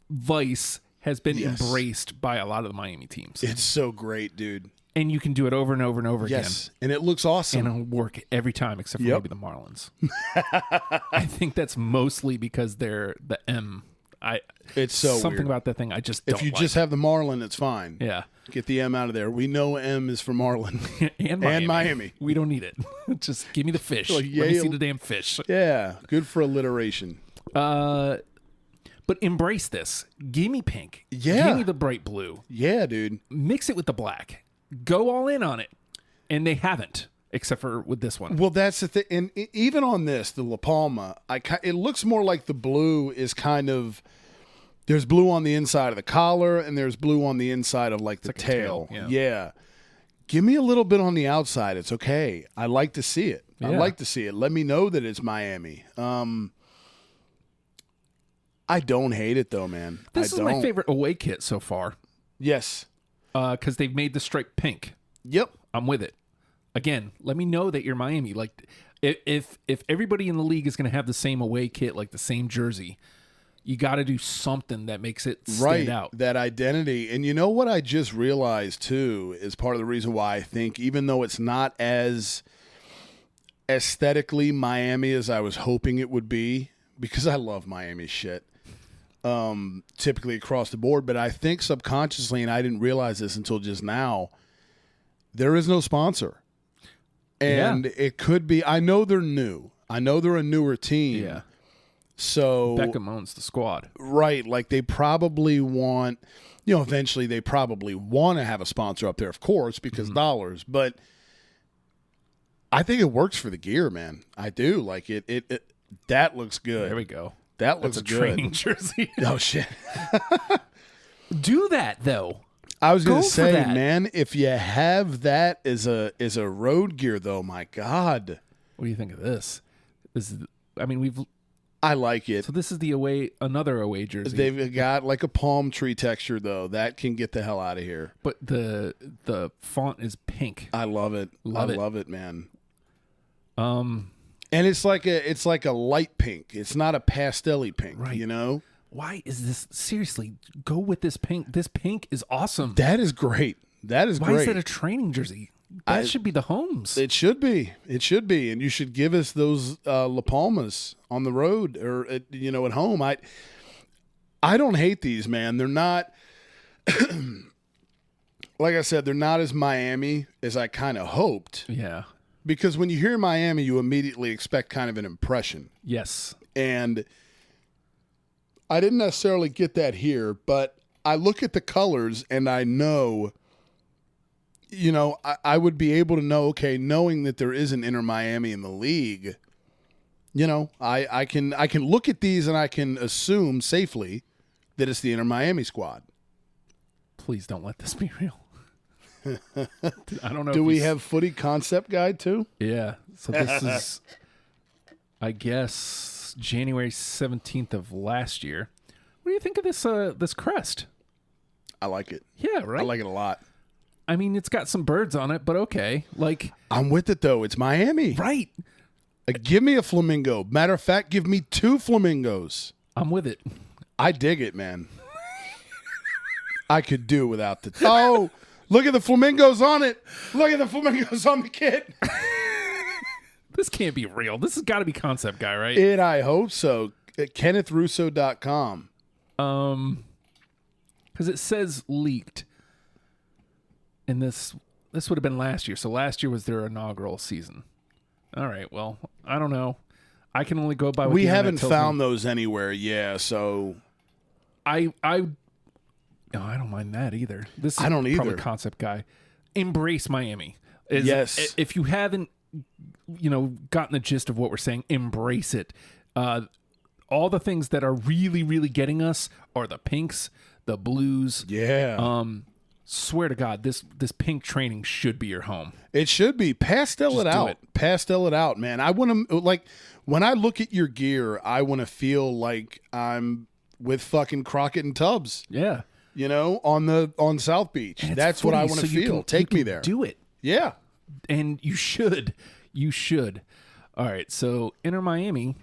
Speaker 1: Vice has been embraced by a lot of the Miami teams.
Speaker 2: It's so great, dude.
Speaker 1: And you can do it over and over and over again.
Speaker 2: Yes, and it looks awesome.
Speaker 1: And it'll work every time except for maybe the Marlins. I think that's mostly because they're the M.
Speaker 2: It's so
Speaker 1: something
Speaker 2: weird.
Speaker 1: about that thing I just don't
Speaker 2: If you
Speaker 1: like.
Speaker 2: just have the Marlin, it's fine.
Speaker 1: Yeah.
Speaker 2: Get the M out of there. We know M is for Marlin.
Speaker 1: and Miami. We don't need it. Just give me the fish. Let me see the damn fish.
Speaker 2: Yeah, good for alliteration.
Speaker 1: But embrace this. Give me pink.
Speaker 2: Yeah.
Speaker 1: Give me the bright blue.
Speaker 2: Yeah, dude.
Speaker 1: Mix it with the black. Go all in on it. And they haven't, except for with this one.
Speaker 2: Well, that's the thing. And even on this, the La Palma, it looks more like the blue is kind of, there's blue on the inside of the collar and there's blue on the inside of like the tail. Yeah. Give me a little bit on the outside. It's okay. I like to see it.
Speaker 1: Yeah.
Speaker 2: I like to see it. Let me know that it's Miami. I don't hate it though, man.
Speaker 1: This is my favorite away kit so far.
Speaker 2: Yes.
Speaker 1: Because they've made the stripe pink.
Speaker 2: Yep.
Speaker 1: I'm with it. Again, let me know that you're Miami. Like, if everybody in the league is going to have the same away kit, like the same jersey, you got to do something that makes it stand out.
Speaker 2: That identity. And you know what I just realized too is part of the reason why I think even though it's not as aesthetically Miami as I was hoping it would be, because I love Miami shit. Typically across the board, but I think subconsciously, and I didn't realize this until just now, there is no sponsor. And it could be, I know they're new. I know they're a newer team.
Speaker 1: Yeah.
Speaker 2: So
Speaker 1: Beckham owns the squad.
Speaker 2: Right. Like they probably want, eventually they probably want to have a sponsor up there, of course, because dollars, but I think it works for the gear, man. I do. Like it that looks good.
Speaker 1: There we go.
Speaker 2: That looks
Speaker 1: That's a
Speaker 2: good.
Speaker 1: training jersey.
Speaker 2: Oh shit.
Speaker 1: Do that though.
Speaker 2: I was going to say,
Speaker 1: that.
Speaker 2: man, if you have that as a road gear though, my God.
Speaker 1: What do you think of this?
Speaker 2: I like it.
Speaker 1: So this is another away jersey.
Speaker 2: They've got like a palm tree texture though. That can get the hell out of here.
Speaker 1: But the font is pink.
Speaker 2: I love it.
Speaker 1: Love
Speaker 2: it, man. And it's like a light pink. It's not a pastel-y pink,
Speaker 1: right. Why is this? Seriously, go with this pink. This pink is awesome.
Speaker 2: That is great. Why
Speaker 1: is that a training jersey? That should be the homes.
Speaker 2: It should be. And you should give us those La Palmas on the road or at home. I don't hate these, man. They're not like I said, they're not as Miami as I kind of hoped.
Speaker 1: Yeah.
Speaker 2: Because when you hear Miami, you immediately expect kind of an impression.
Speaker 1: Yes.
Speaker 2: And I didn't necessarily get that here, but I look at the colors and I know, I would be able to know, okay, knowing that there is an Inter Miami in the league, I can look at these and I can assume safely that it's the Inter Miami squad.
Speaker 1: Please don't let this be real. I don't know.
Speaker 2: Do we have footy concept guide too?
Speaker 1: Yeah. So this is, I guess, January 17th of last year. What do you think of this crest?
Speaker 2: I like it.
Speaker 1: Yeah, right.
Speaker 2: I like it a lot.
Speaker 1: I mean, it's got some birds on it, but okay. Like,
Speaker 2: I'm with it though. It's Miami,
Speaker 1: right?
Speaker 2: Give me a flamingo. Matter of fact, give me 2 flamingos.
Speaker 1: I'm with it.
Speaker 2: I dig it, man. I could do without the. Oh. Look at the flamingos on it. Look at the flamingos on the kit.
Speaker 1: This can't be real. This has got to be concept guy, right?
Speaker 2: I hope so. At KennethRusso.com.
Speaker 1: Because it says leaked. And this would have been last year. So last year was their inaugural season. All right. Well, I don't know. I can only go by what
Speaker 2: we haven't found those anywhere. Yeah. So
Speaker 1: no, I don't mind that either. This is
Speaker 2: I don't
Speaker 1: probably
Speaker 2: either.
Speaker 1: concept guy. Embrace Miami.
Speaker 2: Yes.
Speaker 1: If you haven't, gotten the gist of what we're saying, embrace it. All the things that are really, really getting us are the pinks, the blues.
Speaker 2: Yeah.
Speaker 1: Swear to God, this pink training should be your home.
Speaker 2: It should be. Pastel it out. Pastel it out, man. I want to, like, when I look at your gear, I want to feel like I'm with fucking Crockett and Tubbs.
Speaker 1: Yeah.
Speaker 2: You know, on South Beach. That's what I want to feel. Take me there.
Speaker 1: Do it.
Speaker 2: Yeah.
Speaker 1: And you should. You should. All right. So Inter Miami,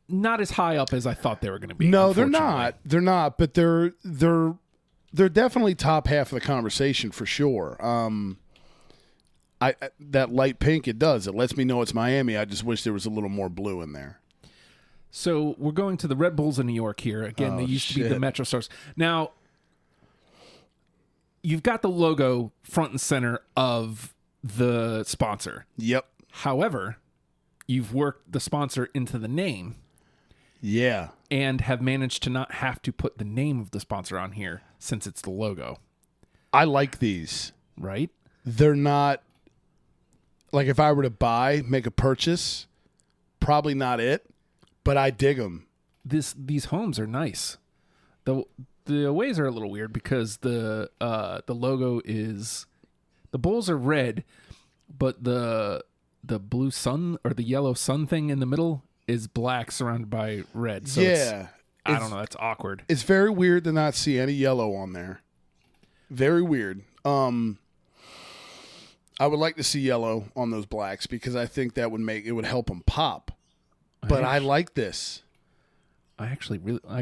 Speaker 1: not as high up as I thought they were going to be.
Speaker 2: No, they're not. They're not. But they're definitely top half of the conversation for sure. That light pink, it does. It lets me know it's Miami. I just wish there was a little more blue in there.
Speaker 1: So we're going to the Red Bulls in New York here. Again, they used to be the Metro Stars. Now, you've got the logo front and center of the sponsor.
Speaker 2: Yep.
Speaker 1: However, you've worked the sponsor into the name.
Speaker 2: Yeah.
Speaker 1: And have managed to not have to put the name of the sponsor on here since it's the logo.
Speaker 2: I like these.
Speaker 1: Right?
Speaker 2: They're not, like, if I were to make a purchase, probably not it, but I dig them.
Speaker 1: These homes are nice. The aways are a little weird because the logo is, the Bulls are red, but the blue sun or the yellow sun thing in the middle is black surrounded by red. So
Speaker 2: yeah.
Speaker 1: I don't know. That's awkward.
Speaker 2: It's very weird to not see any yellow on there. Very weird. I would like to see yellow on those blacks because I think that would help them pop. But I like this.
Speaker 1: I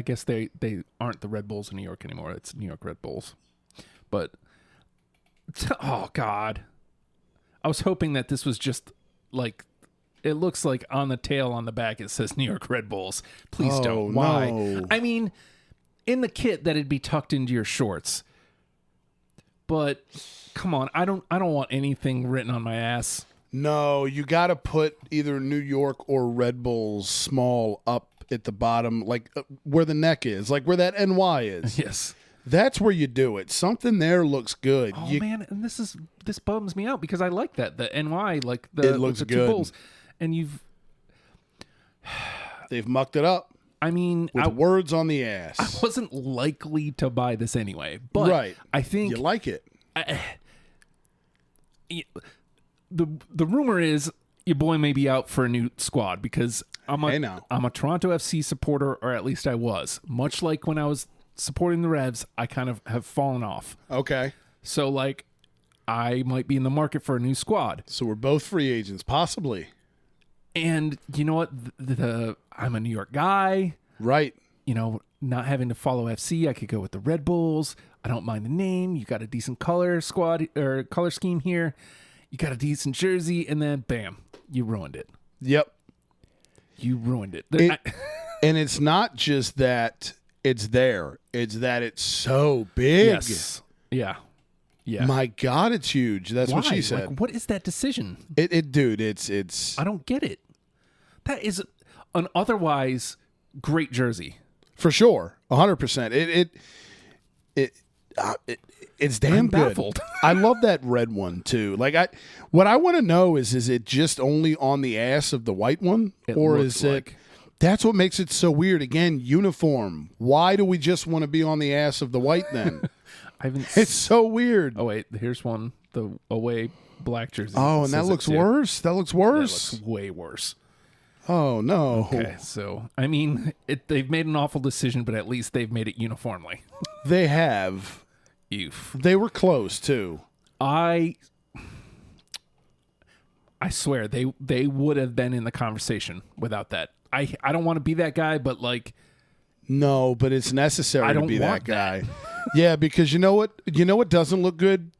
Speaker 1: guess they aren't the Red Bulls in New York anymore. It's New York Red Bulls. But, oh, God. I was hoping that this was just like, it looks like on the tail on the back it says New York Red Bulls. Please don't. Why?
Speaker 2: No.
Speaker 1: I mean, in the kit that it'd be tucked into your shorts. But come on, I don't want anything written on my ass.
Speaker 2: No, you got to put either New York or Red Bulls small up at the bottom, like where the neck is, like where that NY is.
Speaker 1: Yes.
Speaker 2: That's where you do it. Something there looks good.
Speaker 1: Oh man, and this bums me out because I like that. The NY, like it looks the good. Two Bulls. And
Speaker 2: they've mucked it up.
Speaker 1: I mean,
Speaker 2: with words on the ass.
Speaker 1: I wasn't likely to buy this anyway, but
Speaker 2: right.
Speaker 1: I think
Speaker 2: you like it.
Speaker 1: The rumor is your boy may be out for a new squad because I'm a Toronto FC supporter, or at least I was. Much like when I was supporting the Revs, I kind of have fallen off.
Speaker 2: Okay.
Speaker 1: So like, I might be in the market for a new squad.
Speaker 2: So we're both free agents, possibly.
Speaker 1: And you know what? I'm a New York guy.
Speaker 2: Right.
Speaker 1: You know, not having to follow FC, I could go with the Red Bulls. I don't mind the name. You got a decent color scheme here. You got a decent jersey, and then bam, you ruined it.
Speaker 2: Yep.
Speaker 1: You ruined it.
Speaker 2: And it's not just that it's there. It's that it's so big.
Speaker 1: Yes. Yeah. Yeah.
Speaker 2: My God, it's huge. That's
Speaker 1: Why?
Speaker 2: what she said.
Speaker 1: Like, what is that decision?
Speaker 2: Dude, it's.
Speaker 1: I don't get it. That is an otherwise great jersey.
Speaker 2: For sure. 100%. It's damn
Speaker 1: I'm
Speaker 2: good.
Speaker 1: Baffled.
Speaker 2: I love that red one too. Like what I want to know is it just only on the ass of the white one, or is it? That's what makes it so weird. Again, uniform. Why do we just want to be on the ass of the white then? It's so weird.
Speaker 1: Oh wait, here's one. The away black jersey.
Speaker 2: Oh, and that looks worse. That looks worse.
Speaker 1: That looks way worse.
Speaker 2: Oh no.
Speaker 1: Okay, so I mean, they've made an awful decision, but at least they've made it uniformly.
Speaker 2: They have.
Speaker 1: Oof.
Speaker 2: They were close too.
Speaker 1: I swear they would have been in the conversation without that. I don't want to be that guy, but like,
Speaker 2: no, but it's necessary to be that guy. Yeah, because you know what doesn't look good?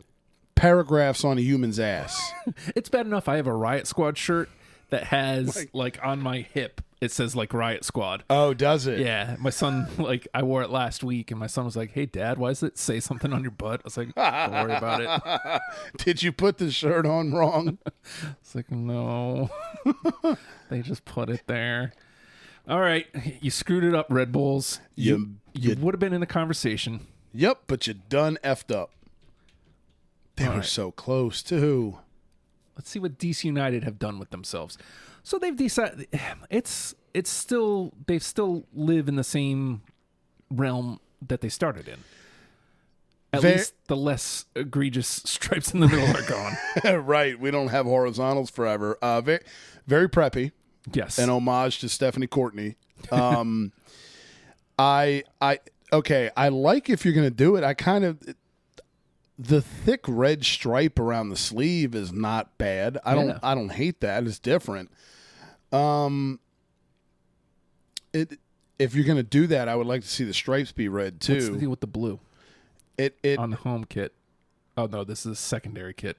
Speaker 2: Paragraphs on a human's ass.
Speaker 1: It's bad enough I have a Riot Squad shirt that has like on my hip it says like Riot Squad.
Speaker 2: Oh, does it?
Speaker 1: Yeah. My son, like, I wore it last week and my son was like, "Hey Dad, why does it say something on your butt?" I was like, "Don't worry about it."
Speaker 2: Did you put the shirt on wrong?
Speaker 1: It's like, no. They just put it there. All right. You screwed it up, Red Bulls. You would have been in the conversation.
Speaker 2: Yep, but you done effed up. They were so close too.
Speaker 1: Let's see what DC United have done with themselves. So they've decided they still live in the same realm that they started in. At least the less egregious stripes in the middle are gone.
Speaker 2: Right. We don't have horizontals forever. Very, very preppy.
Speaker 1: Yes.
Speaker 2: An homage to Stephanie Courtney. I like if you're going to do it. The thick red stripe around the sleeve is not bad. I don't hate that. It's different. If you're going to do that, I would like to see the stripes be red too.
Speaker 1: What's the deal with the blue?
Speaker 2: It
Speaker 1: on the home kit. Oh no, this is a secondary kit.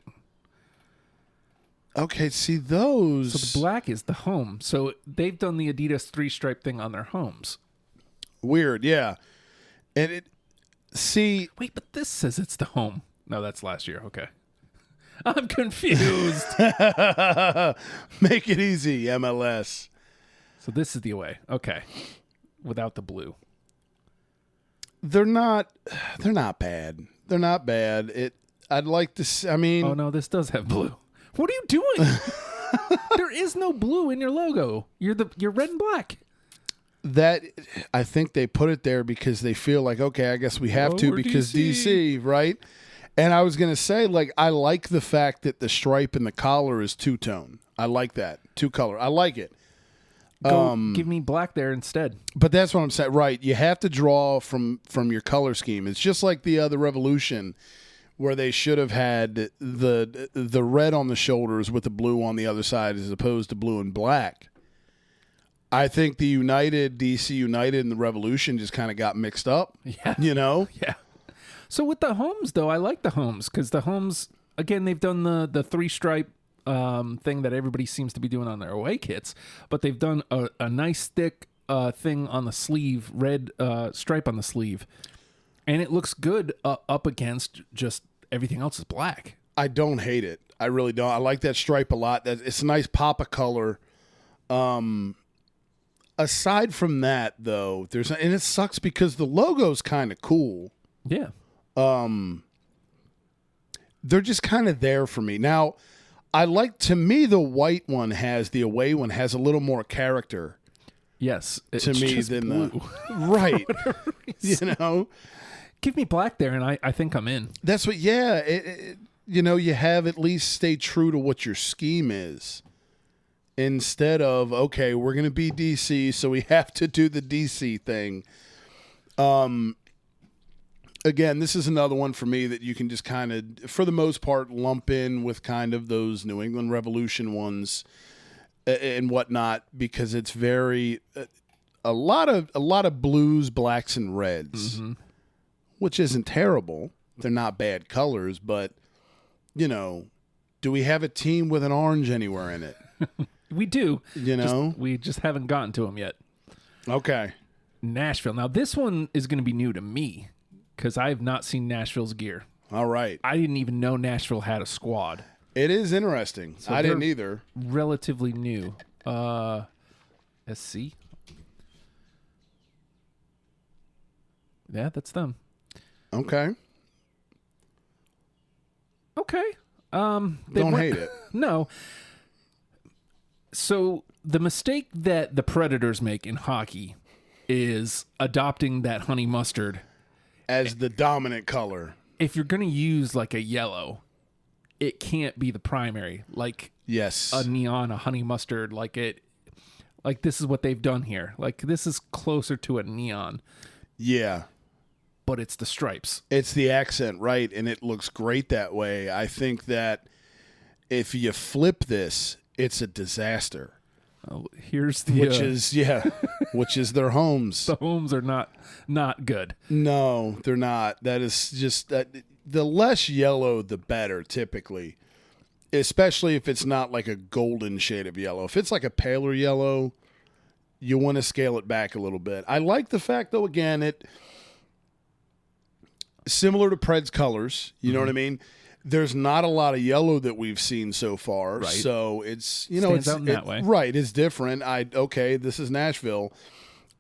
Speaker 2: Okay, see those.
Speaker 1: So the black is the home. So they've done the Adidas 3-stripe thing on their homes.
Speaker 2: Weird, yeah. And
Speaker 1: wait, but this says it's the home. No, that's last year. Okay. I'm confused.
Speaker 2: Make it easy, MLS.
Speaker 1: So this is the away. Okay. Without the blue.
Speaker 2: They're not bad. They're not bad. I'd like to I mean,
Speaker 1: oh no, this does have blue. What are you doing? There is no blue in your logo. You're red and black.
Speaker 2: That I think they put it there because they feel like, okay, I guess we have to because DC, right? And I was going to say, like, I like the fact that the stripe and the collar is two-tone. I like that. Two-color. I like it.
Speaker 1: Give me black there instead.
Speaker 2: But that's what I'm saying. Right. You have to draw from your color scheme. It's just like the Revolution where they should have had the red on the shoulders with the blue on the other side as opposed to blue and black. I think the DC United and the Revolution just kind of got mixed up.
Speaker 1: Yeah.
Speaker 2: You know?
Speaker 1: Yeah. So with the homes, though, I like the homes because the homes, again, they've done the 3-stripe thing that everybody seems to be doing on their away kits, but they've done a nice thick thing on the sleeve, red stripe on the sleeve, and it looks good up against just everything else is black.
Speaker 2: I don't hate it. I really don't. I like that stripe a lot. It's a nice pop of color. Aside from that, though, and it sucks because the logo's kind of cool.
Speaker 1: Yeah.
Speaker 2: They're just kind of there for me. Now, to me, the white one the away one has a little more character.
Speaker 1: Yes.
Speaker 2: To me than
Speaker 1: blue.
Speaker 2: Right. You know?
Speaker 1: Give me black there, and I think I'm in.
Speaker 2: That's what, yeah. You have at least stay true to what your scheme is. Instead of, okay, we're going to be DC, so we have to do the DC thing. Again, this is another one for me that you can just kind of, for the most part, lump in with kind of those New England Revolution ones and whatnot, because it's very a lot of blues, blacks, and reds, which isn't terrible. They're not bad colors, but do we have a team with an orange anywhere in it?
Speaker 1: We do.
Speaker 2: We
Speaker 1: just haven't gotten to them yet.
Speaker 2: Okay.
Speaker 1: Nashville. Now, this one is going to be new to me because I have not seen Nashville's gear.
Speaker 2: All right.
Speaker 1: I didn't even know Nashville had a squad.
Speaker 2: It is interesting.
Speaker 1: So
Speaker 2: I didn't either.
Speaker 1: Relatively new. SC. Yeah, that's them.
Speaker 2: Okay.
Speaker 1: Okay.
Speaker 2: Don't hate it.
Speaker 1: No. So the mistake that the Predators make in hockey is adopting that honey mustard
Speaker 2: as the dominant color.
Speaker 1: If you're going to use like a yellow, it can't be the primary. Like
Speaker 2: yes,
Speaker 1: a neon, a honey mustard. Like this is what they've done here. Like this is closer to a neon.
Speaker 2: Yeah.
Speaker 1: But it's the stripes.
Speaker 2: It's the accent, right? And it looks great that way. I think that if you flip this, it's a disaster.
Speaker 1: Oh, here's the
Speaker 2: which is their homes.
Speaker 1: The homes are not good.
Speaker 2: No, they're not. That is just the less yellow, the better. Typically, especially if it's not like a golden shade of yellow. If it's like a paler yellow, you want to scale it back a little bit. I like the fact, though. Again, it similar to Pred's colors. You know what I mean? There's not a lot of yellow that we've seen so far,
Speaker 1: right.
Speaker 2: So it's
Speaker 1: Stands out in that way.
Speaker 2: Right, it's different. This is Nashville.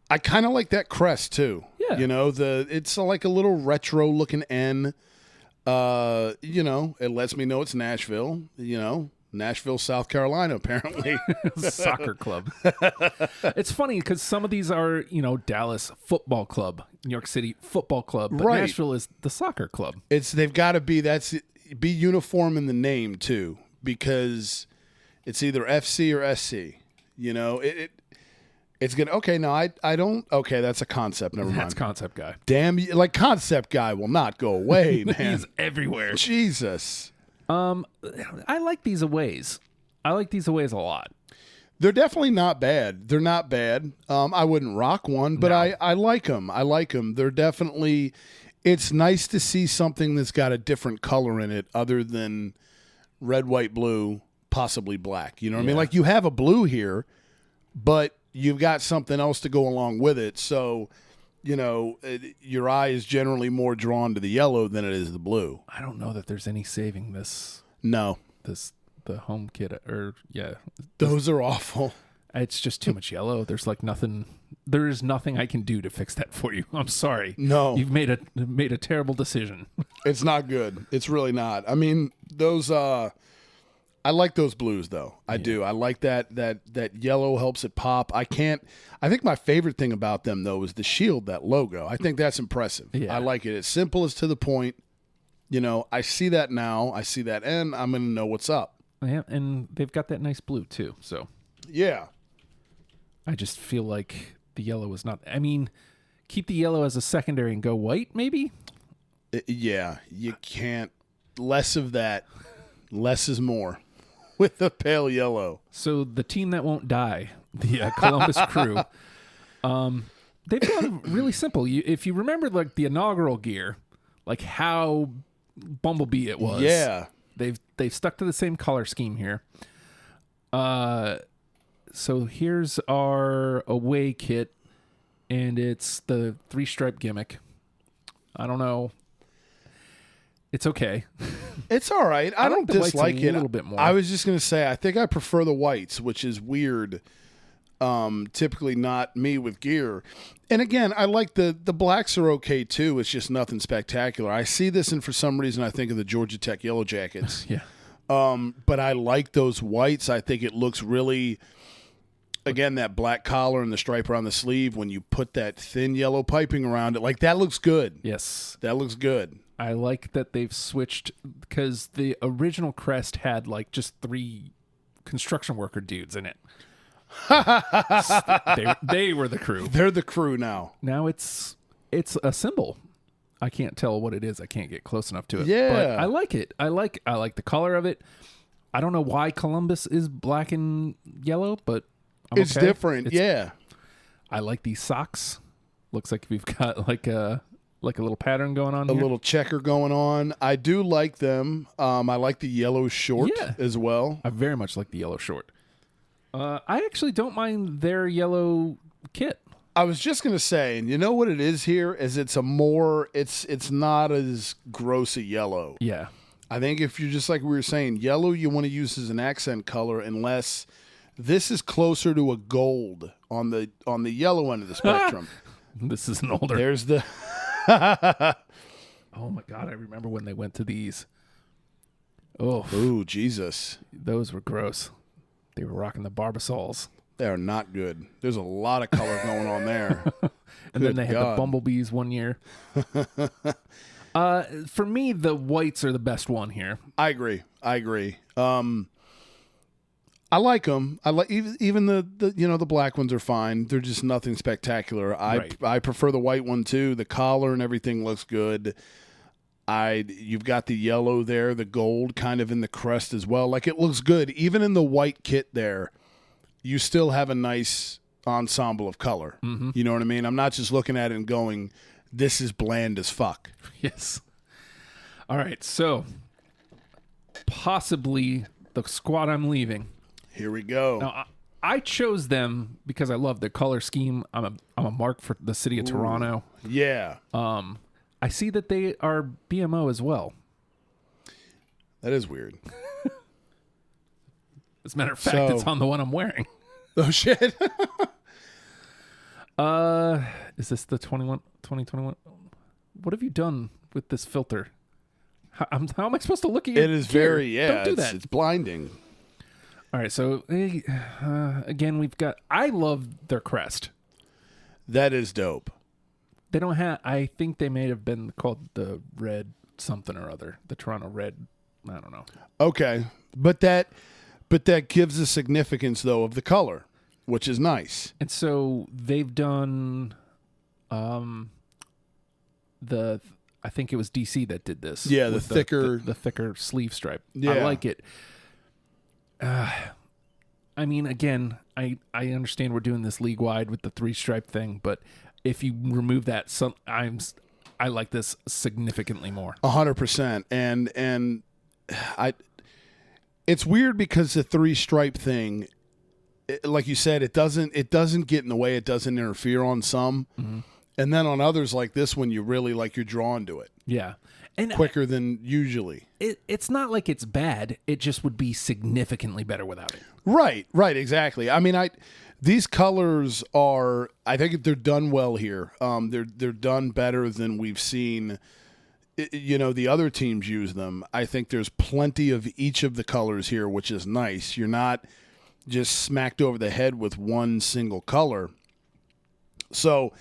Speaker 2: I kind of like that crest too.
Speaker 1: Yeah,
Speaker 2: it's like a little retro looking N. It lets me know it's Nashville. Nashville, South Carolina, apparently.
Speaker 1: Soccer club. It's funny because some of these are, Dallas Football Club, New York City Football Club, but
Speaker 2: Right.
Speaker 1: Nashville is the soccer club.
Speaker 2: They've got to be uniform in the name too, because it's either FC or SC. It's gonna. Okay, no, I don't. Okay, that's a concept. Never mind.
Speaker 1: That's Concept Guy.
Speaker 2: Damn, like Concept Guy will not go away, man.
Speaker 1: He's everywhere.
Speaker 2: Jesus.
Speaker 1: I like these aways. I like these aways a lot.
Speaker 2: They're definitely not bad. They're not bad. I wouldn't rock one, but
Speaker 1: No.
Speaker 2: I like them. I like them. They're definitely. It's nice to see something that's got a different color in it other than red, white, blue, possibly black. You know what I mean?
Speaker 1: Yeah.
Speaker 2: Like you have a blue here, but you've got something else to go along with it. So, your eye is generally more drawn to the yellow than it is the blue.
Speaker 1: I don't know that there's any saving this
Speaker 2: No,
Speaker 1: the home kit
Speaker 2: those are awful.
Speaker 1: It's just too much yellow. There's like nothing. There is nothing I can do to fix that for you. I'm sorry.
Speaker 2: No.
Speaker 1: You've made a terrible decision.
Speaker 2: It's not good. It's really not. I mean, those I like those blues though. I do. I like that yellow helps it pop. I think my favorite thing about them though is the shield, that logo. I think that's impressive.
Speaker 1: Yeah.
Speaker 2: I like it. It's simple, as to the point. I see that now. I see that, and I'm going to know what's up.
Speaker 1: Yeah, and they've got that nice blue too. So
Speaker 2: Yeah.
Speaker 1: I just feel like the yellow is not. I mean, keep the yellow as a secondary and go white, maybe.
Speaker 2: Yeah. You can't. Less of that. Less is more. With the pale yellow.
Speaker 1: So the team that won't die, the Columbus Crew, they've gone really simple. If you remember, like the inaugural gear, like how Bumblebee it was.
Speaker 2: Yeah.
Speaker 1: They've stuck to the same color scheme here. So here's our away kit, and it's the 3-stripe gimmick. I don't know. It's okay.
Speaker 2: It's all right. I don't
Speaker 1: like the whites
Speaker 2: dislike
Speaker 1: a
Speaker 2: it.
Speaker 1: little bit more.
Speaker 2: I was just going to say, I think I prefer the whites, which is weird. Typically not me with gear. And again, I like the blacks are okay too. It's just nothing spectacular. I see this, and for some reason I think of the Georgia Tech Yellow Jackets.
Speaker 1: Yeah.
Speaker 2: But I like those whites. I think it looks really, again, that black collar and the stripe around the sleeve, when you put that thin yellow piping around it, like that looks good.
Speaker 1: Yes.
Speaker 2: That looks good.
Speaker 1: I like that they've switched, because the original crest had like just 3 construction worker dudes in it. they were the crew.
Speaker 2: They're the crew now.
Speaker 1: Now it's a symbol. I can't tell what it is. I can't get close enough to it.
Speaker 2: Yeah.
Speaker 1: But I like it. I like the color of it. I don't know why Columbus is black and yellow, but
Speaker 2: It's
Speaker 1: okay.
Speaker 2: different. Yeah.
Speaker 1: I like these socks. Looks like we've got like a little pattern going on
Speaker 2: A
Speaker 1: here.
Speaker 2: little checker going on. I do like them. I like the yellow short as well.
Speaker 1: I very much like the yellow short. I actually don't mind their yellow kit.
Speaker 2: I was just going to say, and you know what it is here, is it's not as gross a yellow.
Speaker 1: Yeah.
Speaker 2: I think if you're just like we were saying, yellow you want to use as an accent color, unless this is closer to a gold on the yellow end of the spectrum.
Speaker 1: This is an older.
Speaker 2: There's the
Speaker 1: Oh my God, I remember when they went to these. Oh,
Speaker 2: Ooh, Jesus.
Speaker 1: those were gross. They were rocking the Barbasols.
Speaker 2: They are not good. There's a lot of color going on there.
Speaker 1: And then
Speaker 2: Good
Speaker 1: they had
Speaker 2: God.
Speaker 1: the Bumblebees one year. For me, the whites are the best one here.
Speaker 2: I agree. I like them. I like even the the black ones are fine. They're just nothing spectacular.
Speaker 1: Right.
Speaker 2: I prefer the white one too. The collar and everything looks good. You've got the yellow there, the gold kind of in the crest as well. Like it looks good. Even in the white kit there, you still have a nice ensemble of color.
Speaker 1: Mm-hmm.
Speaker 2: You know what I mean? I'm not just looking at it and going, this is bland as fuck.
Speaker 1: Yes. All right, so possibly the squad I'm leaving.
Speaker 2: Here we go.
Speaker 1: Now, I chose them because I love their color scheme. I'm a mark for the city of Toronto.
Speaker 2: Yeah.
Speaker 1: I see that they are BMO as well.
Speaker 2: That is weird.
Speaker 1: As a matter of fact,
Speaker 2: So-
Speaker 1: it's on the one I'm wearing.
Speaker 2: Oh, shit.
Speaker 1: Is this the 2021? What have you done with this filter? How am I supposed to look at you?
Speaker 2: It is very,
Speaker 1: Don't do
Speaker 2: it's,
Speaker 1: that.
Speaker 2: it's blinding.
Speaker 1: All right, so again, we've got. I love their crest.
Speaker 2: That is dope.
Speaker 1: They don't have. I think they may have been called the Red something or other, the Toronto Red. I don't know.
Speaker 2: Okay, but that gives a significance though of the color, which is nice.
Speaker 1: And so they've done, I think it was DC that did this.
Speaker 2: Yeah, the
Speaker 1: with
Speaker 2: thicker,
Speaker 1: the thicker sleeve stripe.
Speaker 2: Yeah.
Speaker 1: I like it. I mean, again, I understand we're doing this league wide with the 3-stripe thing, but if you remove that, I like this significantly more.
Speaker 2: 100%. And it's weird because the 3-stripe thing, like you said, it doesn't get in the way. It doesn't interfere on some.
Speaker 1: Mm-hmm.
Speaker 2: And then on others like this one, you really you're drawn to it.
Speaker 1: Yeah. And
Speaker 2: quicker than usually.
Speaker 1: It's not like it's bad. It just would be significantly better without it.
Speaker 2: Right, exactly. I mean, these colors are, I think they're done well here. They're done better than we've seen, the other teams use them. I think there's plenty of each of the colors here, which is nice. You're not just smacked over the head with one single color. So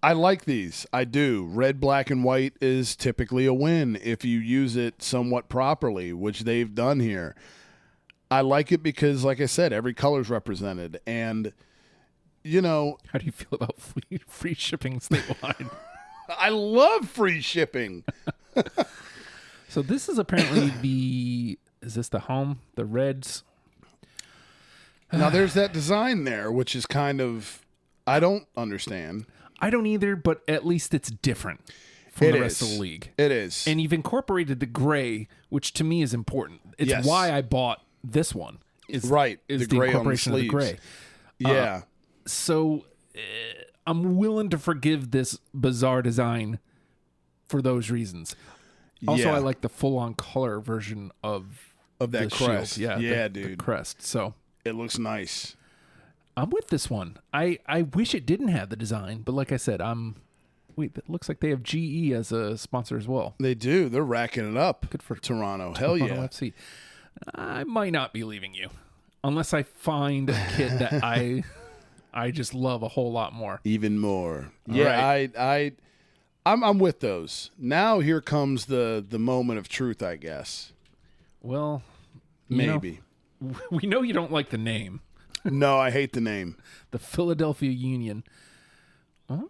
Speaker 2: I like these. I do. Red, black, and white is typically a win if you use it somewhat properly, which they've done here. I like it because, like I said, every color is represented. And,
Speaker 1: How do you feel about free shipping statewide?
Speaker 2: I love free shipping.
Speaker 1: So this is apparently is this the home? The Reds?
Speaker 2: Now, there's that design there, which is kind of, I don't understand.
Speaker 1: I don't either, but at least it's different from the rest of the league.
Speaker 2: It is.
Speaker 1: And you've incorporated the gray, which to me is important. It's why I bought this one. Is the
Speaker 2: gray
Speaker 1: incorporation
Speaker 2: on the
Speaker 1: of the gray.
Speaker 2: Yeah.
Speaker 1: So I'm willing to forgive this bizarre design for those reasons. Also, I like the full-on color version of
Speaker 2: that crest.
Speaker 1: Shield.
Speaker 2: Yeah,
Speaker 1: the
Speaker 2: dude.
Speaker 1: crest. So
Speaker 2: it looks nice.
Speaker 1: I'm with this one. I wish it didn't have the design, but like I said, it looks like they have GE as a sponsor as well.
Speaker 2: They do. They're racking it up.
Speaker 1: Good for
Speaker 2: Toronto. Hell yeah.
Speaker 1: FC. I might not be leaving you unless I find a kid that I just love a whole lot more.
Speaker 2: Even more. Yeah, I'm with those. Now here comes the moment of truth, I guess.
Speaker 1: Well,
Speaker 2: maybe.
Speaker 1: We know you don't like the name.
Speaker 2: No, I hate the name.
Speaker 1: The Philadelphia Union. Huh?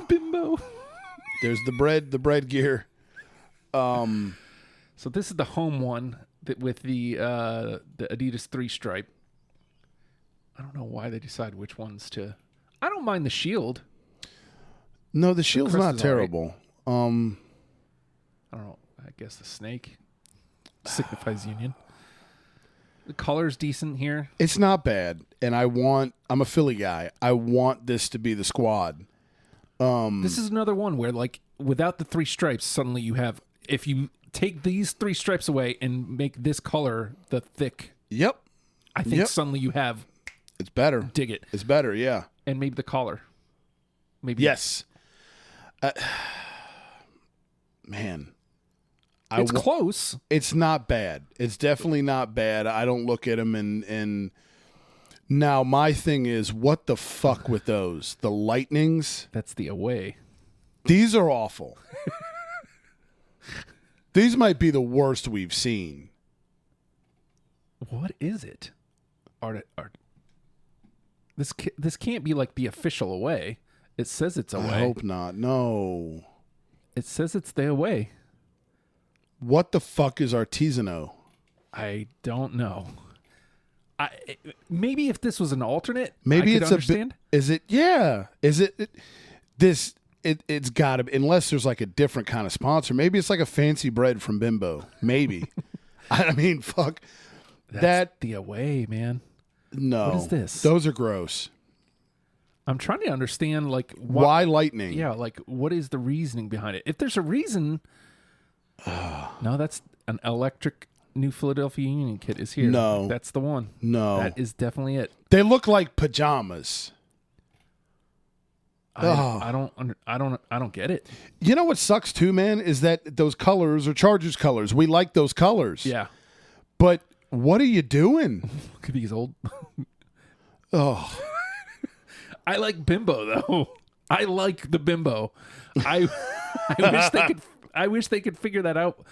Speaker 1: Bimbo.
Speaker 2: There's the bread gear.
Speaker 1: So this is the home one with the Adidas 3-stripe. I don't know why they decide which ones to. I don't mind the shield.
Speaker 2: No, the shield's not terrible.
Speaker 1: Right. I don't know. I guess the snake signifies union. The color's decent here.
Speaker 2: It's not bad, and I'm a Philly guy. I want this to be the squad.
Speaker 1: This is another one where, without the 3 stripes, suddenly you have. If you take these 3 stripes away and make this color the thick.
Speaker 2: Yep.
Speaker 1: I think suddenly you have.
Speaker 2: It's better.
Speaker 1: Dig it.
Speaker 2: It's better. Yeah.
Speaker 1: And maybe the collar. Maybe.
Speaker 2: Yes. Man.
Speaker 1: It's close.
Speaker 2: It's not bad. It's definitely not bad. I don't look at them and now my thing is, what the fuck with those? The lightnings?
Speaker 1: That's the away.
Speaker 2: These are awful. These might be the worst we've seen.
Speaker 1: What is it? This can't be like the official away. It says it's away.
Speaker 2: I hope not. No.
Speaker 1: It says it's the away.
Speaker 2: What the fuck is artisanal?
Speaker 1: I don't know. Maybe if this was an alternate,
Speaker 2: maybe
Speaker 1: I could
Speaker 2: it's
Speaker 1: understand.
Speaker 2: Is it? Yeah. Is it? It's got to, unless there's like a different kind of sponsor. Maybe it's like a fancy bread from Bimbo. Maybe. I mean, fuck.
Speaker 1: That's the away, man.
Speaker 2: No.
Speaker 1: What is this?
Speaker 2: Those are gross.
Speaker 1: I'm trying to understand,
Speaker 2: why lightning?
Speaker 1: Yeah, what is the reasoning behind it? If there's a reason, no, that's an electric New Philadelphia Union kit is here.
Speaker 2: No,
Speaker 1: that's the one.
Speaker 2: No,
Speaker 1: that is definitely it.
Speaker 2: They look like pajamas.
Speaker 1: I don't get it.
Speaker 2: You know what sucks too, man, is that those colors are Chargers colors. We like those colors.
Speaker 1: Yeah.
Speaker 2: But what are you doing?
Speaker 1: Could be old.
Speaker 2: Oh.
Speaker 1: I like bimbo though. I like the bimbo. I wish they could figure that out.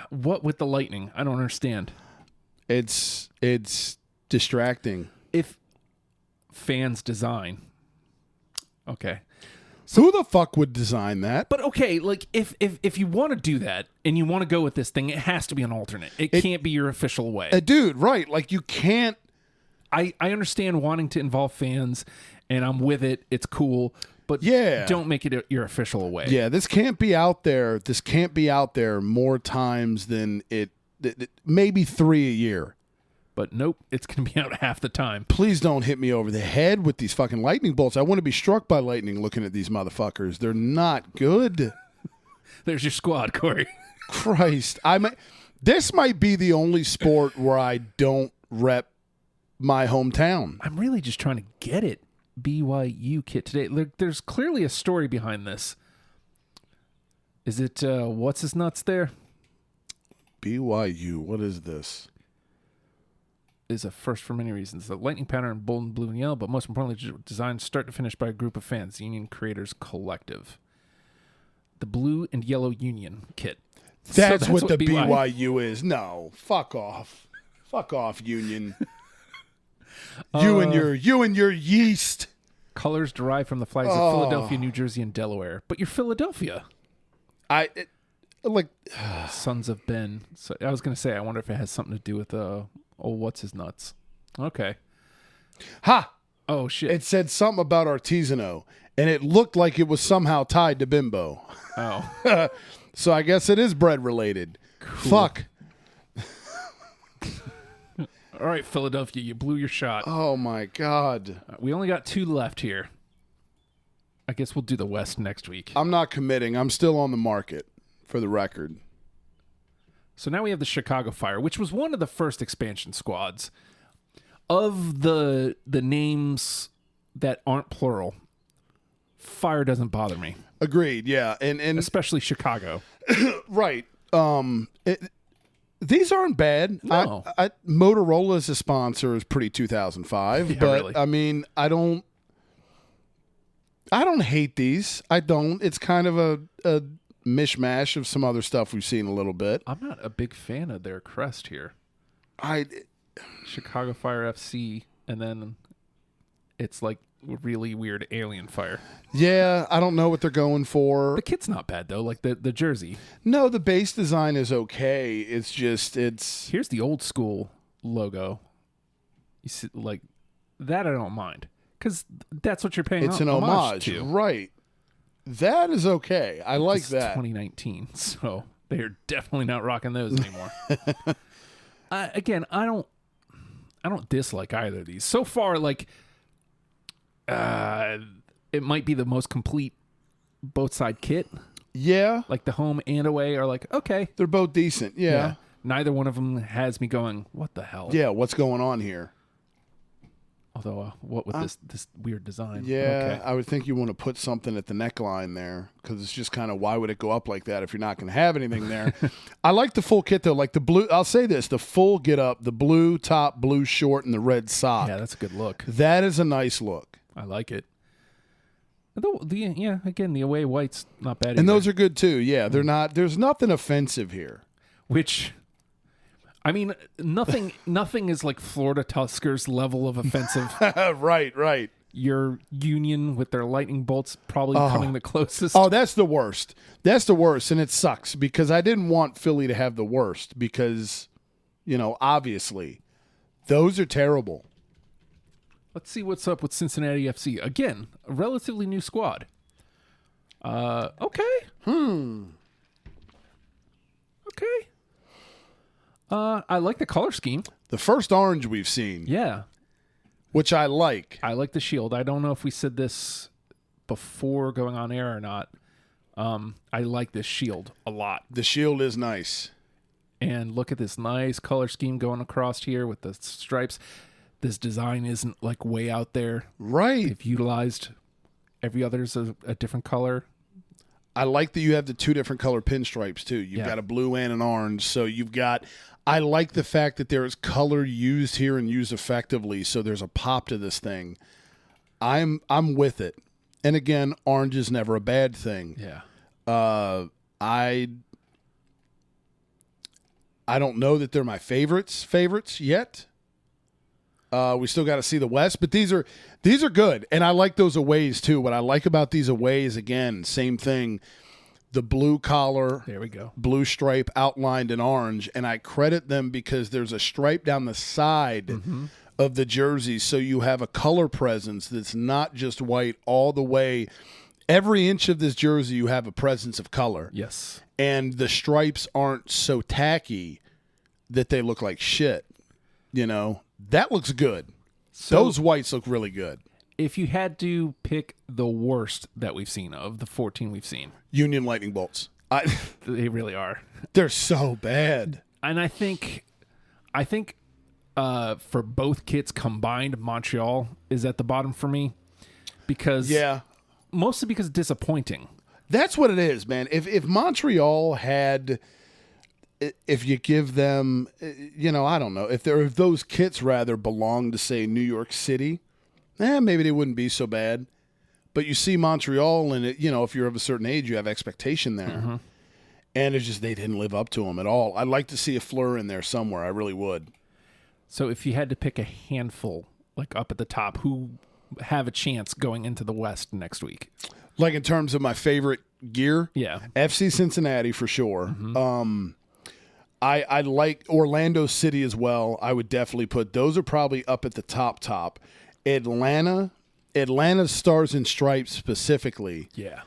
Speaker 1: What with the lightning? I don't understand.
Speaker 2: It's distracting.
Speaker 1: If fans design, okay.
Speaker 2: Who the fuck would design that?
Speaker 1: But okay, like if you want to do that and you want to go with this thing, it has to be an alternate. It can't be your official way.
Speaker 2: Dude, right. Like you can't.
Speaker 1: I understand wanting to involve fans and I'm with it. It's cool. But
Speaker 2: yeah,
Speaker 1: don't make it your official way.
Speaker 2: Yeah, this can't be out there. This can't be out there more times than it maybe 3 a year.
Speaker 1: But nope, it's going to be out half the time.
Speaker 2: Please don't hit me over the head with these fucking lightning bolts. I want to be struck by lightning looking at these motherfuckers. They're not good.
Speaker 1: There's your squad, Corey.
Speaker 2: Christ. This might be the only sport where I don't rep my hometown.
Speaker 1: I'm really just trying to get it. BYU kit today. There's clearly a story behind this. Is it, what's his nuts there?
Speaker 2: BYU, what is this?
Speaker 1: Is a first for many reasons. The lightning pattern in bold and blue and yellow, but most importantly, designed start to finish by a group of fans, Union Creators Collective. The blue and yellow Union kit.
Speaker 2: That's what the BYU is. No, fuck off. Fuck off, Union. You and your yeast.
Speaker 1: Colors derived from the flags of Philadelphia, New Jersey, and Delaware. But you're Philadelphia. Sons of Ben. So I was going to say, I wonder if it has something to do with what's his nuts. Okay.
Speaker 2: Ha!
Speaker 1: Oh, shit.
Speaker 2: It said something about artisanal, and it looked like it was somehow tied to bimbo.
Speaker 1: Oh.
Speaker 2: So I guess it is bread related. Cool. Fuck.
Speaker 1: All right, Philadelphia, you blew your shot.
Speaker 2: Oh, my God.
Speaker 1: We only got 2 left here. I guess we'll do the West next week.
Speaker 2: I'm not committing. I'm still on the market, for the record.
Speaker 1: So now we have the Chicago Fire, which was one of the first expansion squads. Of the names that aren't plural, Fire doesn't bother me.
Speaker 2: Agreed, yeah. And
Speaker 1: especially Chicago.
Speaker 2: Right. These aren't bad.
Speaker 1: No.
Speaker 2: Motorola as a sponsor is pretty 2005.
Speaker 1: Yeah,
Speaker 2: but
Speaker 1: really.
Speaker 2: I mean, I don't hate these. I don't. It's kind of a mishmash of some other stuff we've seen a little bit.
Speaker 1: I'm not a big fan of their crest here. Chicago Fire FC, and then it's like really weird alien fire.
Speaker 2: Yeah, I don't know what they're going for.
Speaker 1: The kit's not bad though, like the jersey.
Speaker 2: No, the base design is okay. It's just
Speaker 1: here's the old school logo. You see, like that I don't mind because that's what you're paying.
Speaker 2: It's an homage
Speaker 1: to.
Speaker 2: Right? That is okay. I like
Speaker 1: this
Speaker 2: that.
Speaker 1: 2019, so they are definitely not rocking those anymore. Again, I don't dislike either of these so far. Like. It might be the most complete both side kit.
Speaker 2: Yeah.
Speaker 1: Like the home and away are like, okay.
Speaker 2: They're both decent. Yeah.
Speaker 1: Neither one of them has me going, what the hell?
Speaker 2: Yeah, what's going on here?
Speaker 1: Although, what with this weird design?
Speaker 2: Yeah,
Speaker 1: okay.
Speaker 2: I would think you want to put something at the neckline there because it's just kind of, why would it go up like that if you're not going to have anything there? I like the full kit, though. Like the blue, I'll say this, the full get up, the blue top, blue short, and the red sock.
Speaker 1: Yeah, that's a good look.
Speaker 2: That is a nice look.
Speaker 1: I like it. Again, the away white's not bad either.
Speaker 2: And those are good, too. Yeah, they're not, there's nothing offensive here.
Speaker 1: Which... I mean, nothing is like Florida Tuskers level of offensive.
Speaker 2: Right.
Speaker 1: Your Union with their lightning bolts probably coming the closest.
Speaker 2: Oh, that's the worst. That's the worst, and it sucks because I didn't want Philly to have the worst because, obviously, those are terrible.
Speaker 1: Let's see what's up with Cincinnati FC. Again, a relatively new squad. Okay. Okay. I like the color scheme. The
Speaker 2: first orange we've seen.
Speaker 1: Yeah.
Speaker 2: Which I like.
Speaker 1: I like the shield. I don't know if we said this before going on air or not. I like this shield a lot.
Speaker 2: The shield is nice.
Speaker 1: And look at this nice color scheme going across here with the stripes. this design isn't like way out there.
Speaker 2: Right.
Speaker 1: They've utilized every other's a different color.
Speaker 2: I like that you have the 2 different color pinstripes too. You've got a blue and an orange. So I like the fact that there is color used here and used effectively. So there's a pop to this thing. I'm with it. And again, orange is never a bad thing.
Speaker 1: Yeah.
Speaker 2: I don't know that they're my favorites yet. We still got to see the West, but these are good, and I like those aways too. What I like about these aways, again, same thing, the blue collar,
Speaker 1: there we go,
Speaker 2: blue stripe outlined in orange, and I credit them because there's a stripe down the side of the jersey, so you have a color presence that's not just white all the way. Every inch of this jersey, you have a presence of color.
Speaker 1: Yes.
Speaker 2: And the stripes aren't so tacky that they look like shit. You know, that looks good. So, those whites look really good.
Speaker 1: If you had to pick the worst that we've seen of the 14 we've seen,
Speaker 2: Union Lightning Bolts.
Speaker 1: they really are.
Speaker 2: They're so bad.
Speaker 1: And I think for both kits combined, Montreal is at the bottom for me because mostly because it's disappointing.
Speaker 2: That's what it is, man. If Montreal had, if you give them, you know, I don't know, if those kits rather belong to, say, New York City, maybe they wouldn't be so bad. But you see Montreal, and you know, if you're of a certain age, you have expectation there, and it's just they didn't live up to them at all. I'd like to see a Fleur in there somewhere. I really would.
Speaker 1: So if you had to pick a handful, like up at the top, who have a chance going into the West next week?
Speaker 2: Like in terms of my favorite gear?
Speaker 1: Yeah.
Speaker 2: FC Cincinnati for sure. I like Orlando City as well. I would definitely put those are probably up at the top. Atlanta Stars and Stripes specifically.
Speaker 1: Yeah.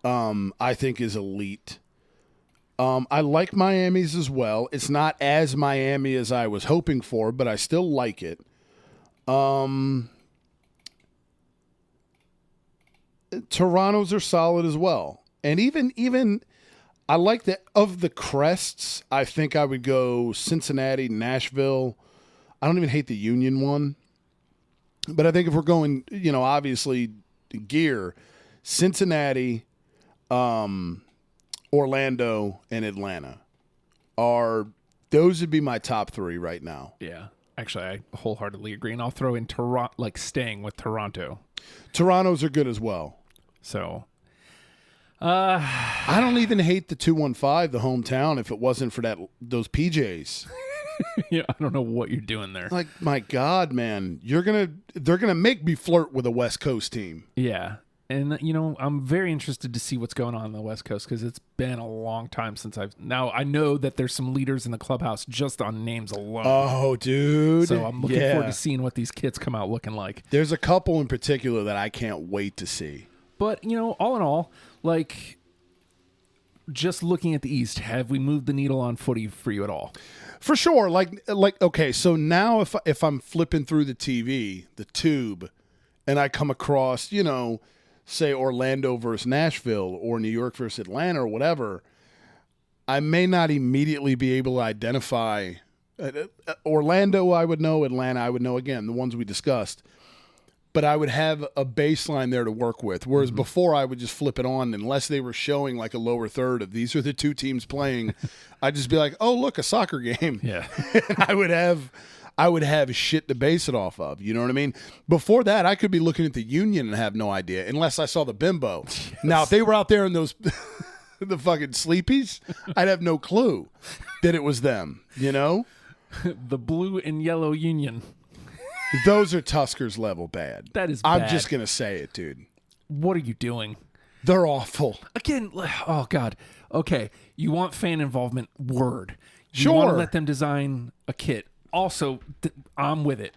Speaker 2: I think is elite. I like Miami's as well. It's not as Miami as I was hoping for, but I still like it. Toronto's are solid as well. And even I like that of the crests, I think I would go Cincinnati, Nashville. I don't even hate the Union one. But I think if we're going, you know, obviously gear, Cincinnati, Orlando, and Atlanta those would be my top 3 right now.
Speaker 1: Yeah. Actually, I wholeheartedly agree. And I'll throw in Toronto, like staying with Toronto.
Speaker 2: Toronto's are good as well.
Speaker 1: So,
Speaker 2: I don't even hate the 215, the hometown, if it wasn't for those PJs.
Speaker 1: Yeah, I don't know what you're doing there.
Speaker 2: Like, my God, man, they're gonna make me flirt with a West Coast team.
Speaker 1: Yeah, and you know, I'm very interested to see what's going on the West Coast because it's been a long time since I know that there's some leaders in the clubhouse just on names alone.
Speaker 2: Oh, dude!
Speaker 1: So I'm looking forward to seeing what these kits come out looking like.
Speaker 2: There's a couple in particular that I can't wait to see.
Speaker 1: But you know, all in all, like, just looking at the East, have we moved the needle on footy for you at all?
Speaker 2: For sure. Like okay, so now if I'm flipping through the TV, the tube, and I come across, you know, say Orlando versus Nashville or New York versus Atlanta or whatever, I may not immediately be able to identify Orlando. I would know. Atlanta, I would know. Again, the ones we discussed. But I would have a baseline there to work with. Whereas before I would just flip it on unless they were showing like a lower third of these are the 2 teams playing. I'd just be like, oh, look, a soccer game.
Speaker 1: Yeah.
Speaker 2: And I would have shit to base it off of. You know what I mean? Before that, I could be looking at the Union and have no idea unless I saw the bimbo. Yes. Now, if they were out there in those the fucking sleepies, I'd have no clue that it was them, you know?
Speaker 1: The blue and yellow Union.
Speaker 2: Those are Tuskers level bad.
Speaker 1: That is bad.
Speaker 2: I'm just going to say it, dude.
Speaker 1: What are you doing?
Speaker 2: They're awful.
Speaker 1: Again, oh, God. Okay, you want fan involvement, word. You
Speaker 2: sure.
Speaker 1: want to let them design a kit. Also, I'm with it.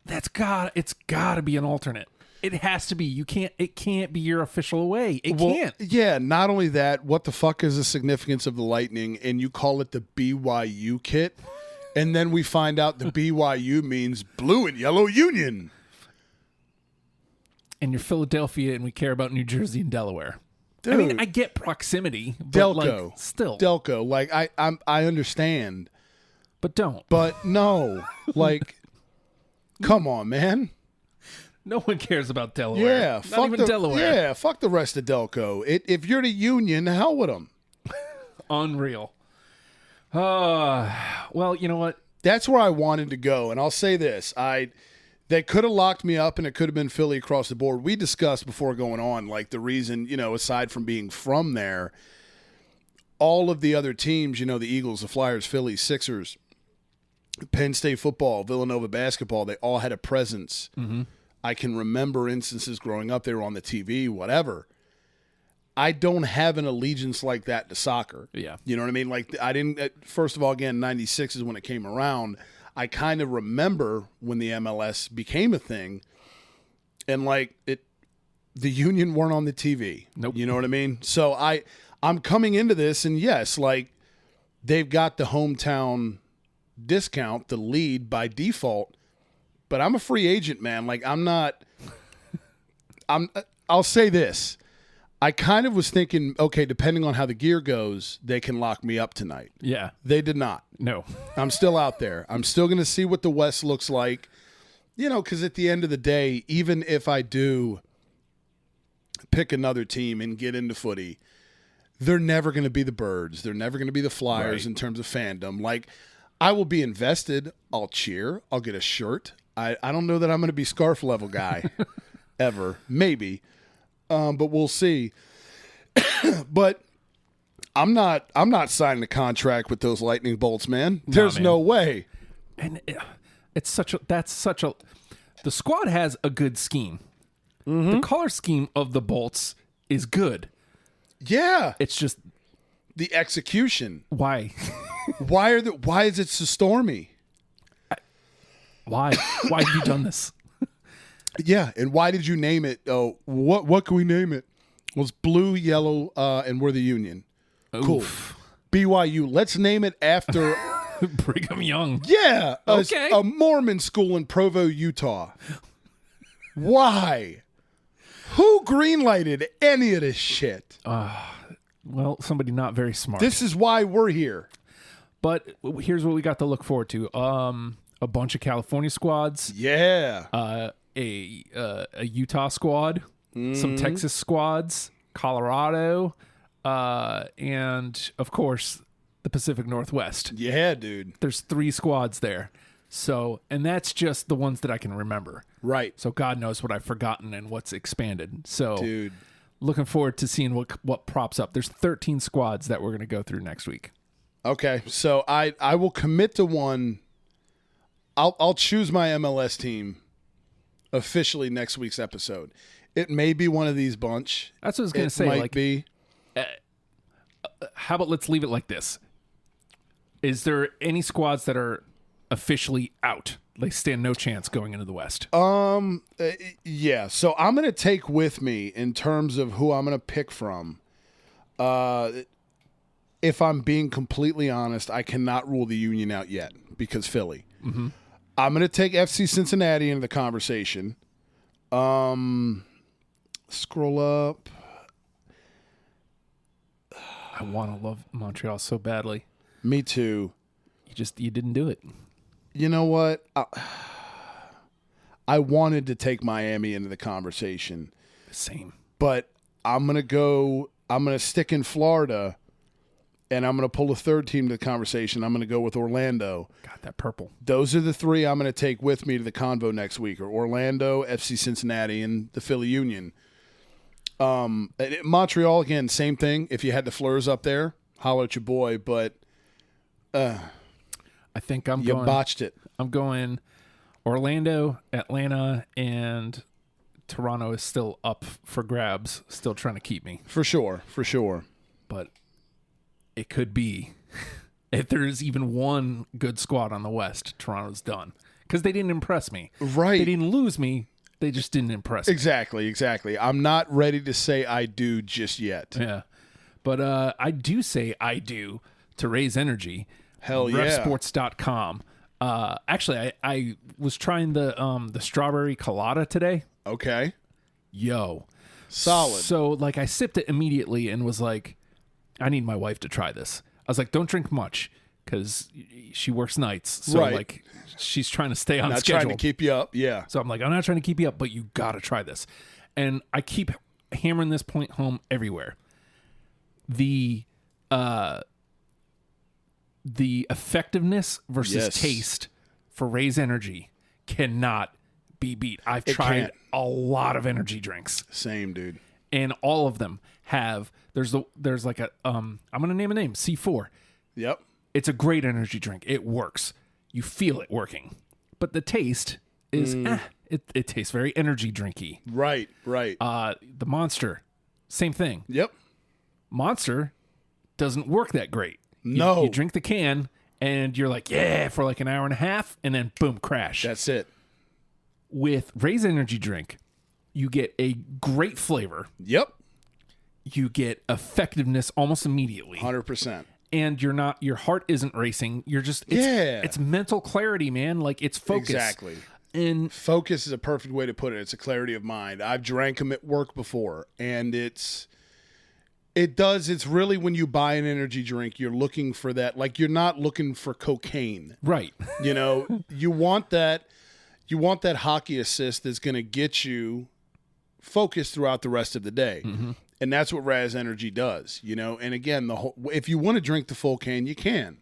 Speaker 1: It's got to be an alternate. It has to be. It can't be your official away. It can't.
Speaker 2: Yeah, not only that, what the fuck is the significance of the Lightning, and you call it the BYU kit? And then we find out the BYU means blue and yellow Union.
Speaker 1: And you're Philadelphia, and we care about New Jersey and Delaware.
Speaker 2: Dude,
Speaker 1: I mean, I get proximity, but
Speaker 2: Delco,
Speaker 1: like, still.
Speaker 2: Delco, like I understand,
Speaker 1: but don't.
Speaker 2: But no, like Come on, man.
Speaker 1: No one cares about Delaware.
Speaker 2: Yeah,
Speaker 1: Not even Delaware.
Speaker 2: Yeah, fuck the rest of Delco. If you're the Union, the hell with them.
Speaker 1: Unreal. Well, you know what?
Speaker 2: That's where I wanted to go, and I'll say this: they could have locked me up, and it could have been Philly across the board. We discussed before going on, like the reason, aside from being from there, all of the other teams, the Eagles, the Flyers, Philly, Sixers, Penn State football, Villanova basketball, they all had a presence.
Speaker 1: Mm-hmm.
Speaker 2: I can remember instances growing up, they were on the TV, whatever. I don't have an allegiance like that to soccer.
Speaker 1: Yeah.
Speaker 2: You know what I mean? Like, I didn't, first of all, again, 96 is when it came around. I kind of remember when the MLS became a thing, and the Union weren't on the TV.
Speaker 1: Nope.
Speaker 2: You know what I mean? So I'm coming into this, and yes, they've got the hometown discount, the lead by default, but I'm a free agent, man. I'll say this. I kind of was thinking, okay, depending on how the gear goes, they can lock me up tonight.
Speaker 1: Yeah.
Speaker 2: They did not.
Speaker 1: No.
Speaker 2: I'm still out there. I'm still going to see what the West looks like, because at the end of the day, even if I do pick another team and get into footy, they're never going to be the Birds. They're never going to be the Flyers in terms of fandom. I will be invested. I'll cheer. I'll get a shirt. I don't know that I'm going to be scarf level guy ever. Maybe. But we'll see. But I'm not signing a contract with those lightning bolts, man. There's no way.
Speaker 1: And the squad has a good scheme. Mm-hmm. The color scheme of the bolts is good.
Speaker 2: Yeah.
Speaker 1: It's just
Speaker 2: the execution.
Speaker 1: Why?
Speaker 2: Why is it so stormy?
Speaker 1: Why have you done this?
Speaker 2: Yeah, and why did you name it? Oh, what can we name it? Well, it's blue, yellow, and we're the Union.
Speaker 1: Oof.
Speaker 2: Cool. BYU. Let's name it after
Speaker 1: Brigham Young.
Speaker 2: Yeah.
Speaker 1: Okay.
Speaker 2: A Mormon school in Provo, Utah. Why? Who greenlighted any of this shit?
Speaker 1: Well, somebody not very smart.
Speaker 2: This is why we're here.
Speaker 1: But here's what we got to look forward to. A bunch of California squads.
Speaker 2: Yeah.
Speaker 1: A Utah squad, some Texas squads, Colorado, and of course the Pacific Northwest.
Speaker 2: Yeah, dude.
Speaker 1: There's 3 squads there. So, and that's just the ones that I can remember.
Speaker 2: Right.
Speaker 1: So God knows what I've forgotten and what's expanded. So,
Speaker 2: dude,
Speaker 1: looking forward to seeing what props up. There's 13 squads that we're going to go through next week.
Speaker 2: Okay. So I will commit to one. I'll choose my MLS team officially next week's episode. It may be one of these bunch.
Speaker 1: That's what I was going to say.
Speaker 2: Might be.
Speaker 1: How about let's leave it like this? Is there any squads that are officially out? They stand no chance going into the West.
Speaker 2: Yeah. So I'm going to take with me in terms of who I'm going to pick from. If I'm being completely honest, I cannot rule the Union out yet because Philly.
Speaker 1: Mm-hmm.
Speaker 2: I'm going to take FC Cincinnati into the conversation. Scroll up.
Speaker 1: I want to love Montreal so badly.
Speaker 2: Me too.
Speaker 1: You didn't do it.
Speaker 2: You know what? I wanted to take Miami into the conversation.
Speaker 1: Same.
Speaker 2: But I'm going to stick in Florida, and I'm going to pull a third team to the conversation. I'm going to go with Orlando.
Speaker 1: Got that purple.
Speaker 2: Those are the 3 I'm going to take with me to the convo next week, or Orlando, FC Cincinnati, and the Philly Union. Montreal, again, same thing. If you had the Fleurs up there, holler at your boy, but
Speaker 1: I think
Speaker 2: you botched it.
Speaker 1: I'm going Orlando, Atlanta, and Toronto is still up for grabs, still trying to keep me.
Speaker 2: For sure.
Speaker 1: But it could be, if there's even one good squad on the West, Toronto's done. Because they didn't impress me.
Speaker 2: Right.
Speaker 1: They didn't lose me. They just didn't impress me.
Speaker 2: Exactly. I'm not ready to say I do just yet.
Speaker 1: Yeah. But I do say I do to raise energy.
Speaker 2: Hell yeah.
Speaker 1: Refsports.com. Actually, I was trying the strawberry colada today.
Speaker 2: Okay.
Speaker 1: Yo.
Speaker 2: Solid.
Speaker 1: So, I sipped it immediately and was like, I need my wife to try this. I was like, don't drink much because she works nights. So,
Speaker 2: Right.
Speaker 1: like, she's trying to stay on
Speaker 2: Not
Speaker 1: schedule.
Speaker 2: trying to keep you up. Yeah.
Speaker 1: So I'm like, I'm not trying to keep you up, but you got to try this. And I keep hammering this point home everywhere. The effectiveness versus
Speaker 2: Yes.
Speaker 1: taste for Raise Energy cannot be beat. I've tried
Speaker 2: can't.
Speaker 1: a lot of energy drinks,
Speaker 2: Same, dude.
Speaker 1: and all of them have. There's like a I'm gonna name a name, C4.
Speaker 2: Yep.
Speaker 1: It's a great energy drink. It works. You feel it working, but the taste is it tastes very energy drinky.
Speaker 2: Right.
Speaker 1: The Monster, same thing.
Speaker 2: Yep.
Speaker 1: Monster doesn't work that great.
Speaker 2: No.
Speaker 1: You drink the can and you're like, yeah, for like an hour and a half, and then boom, crash.
Speaker 2: That's it.
Speaker 1: With Raise Energy drink, you get a great flavor.
Speaker 2: Yep.
Speaker 1: You get effectiveness almost immediately.
Speaker 2: 100%.
Speaker 1: And your heart isn't racing. You're just, it's mental clarity, man. Like, it's focus.
Speaker 2: Exactly.
Speaker 1: And
Speaker 2: Focus is a perfect way to put it. It's a clarity of mind. I've drank them at work before, and it's really when you buy an energy drink, you're looking for that. Like, you're not looking for cocaine.
Speaker 1: right.
Speaker 2: You know, you want that hockey assist that's going to get you focused throughout the rest of the day.
Speaker 1: Mm-hmm.
Speaker 2: And that's what Raz Energy does, you know. And again, if you want to drink the full can, you can.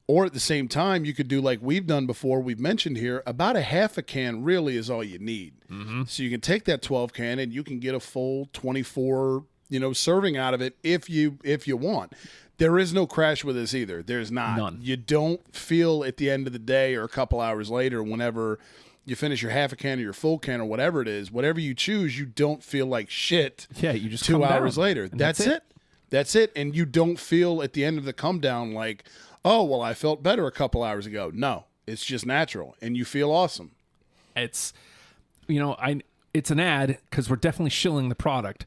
Speaker 2: Or at the same time, you could do like we've done before, we've mentioned here, about a half a can really is all you need.
Speaker 1: Mm-hmm.
Speaker 2: So you can take that 12 can and you can get a full 24, serving out of it if you want. There is no crash with this either. There's not.
Speaker 1: None.
Speaker 2: You don't feel at the end of the day or a couple hours later, whenever you finish your half a can or your full can or whatever it is, whatever you choose, you don't feel like shit.
Speaker 1: Yeah, you just
Speaker 2: 2
Speaker 1: come
Speaker 2: hours
Speaker 1: down,
Speaker 2: later.
Speaker 1: and
Speaker 2: That's it. That's it. And you don't feel at the end of the come down like, oh, well, I felt better a couple hours ago. No, it's just natural, and you feel awesome.
Speaker 1: It's, it's an ad because we're definitely shilling the product,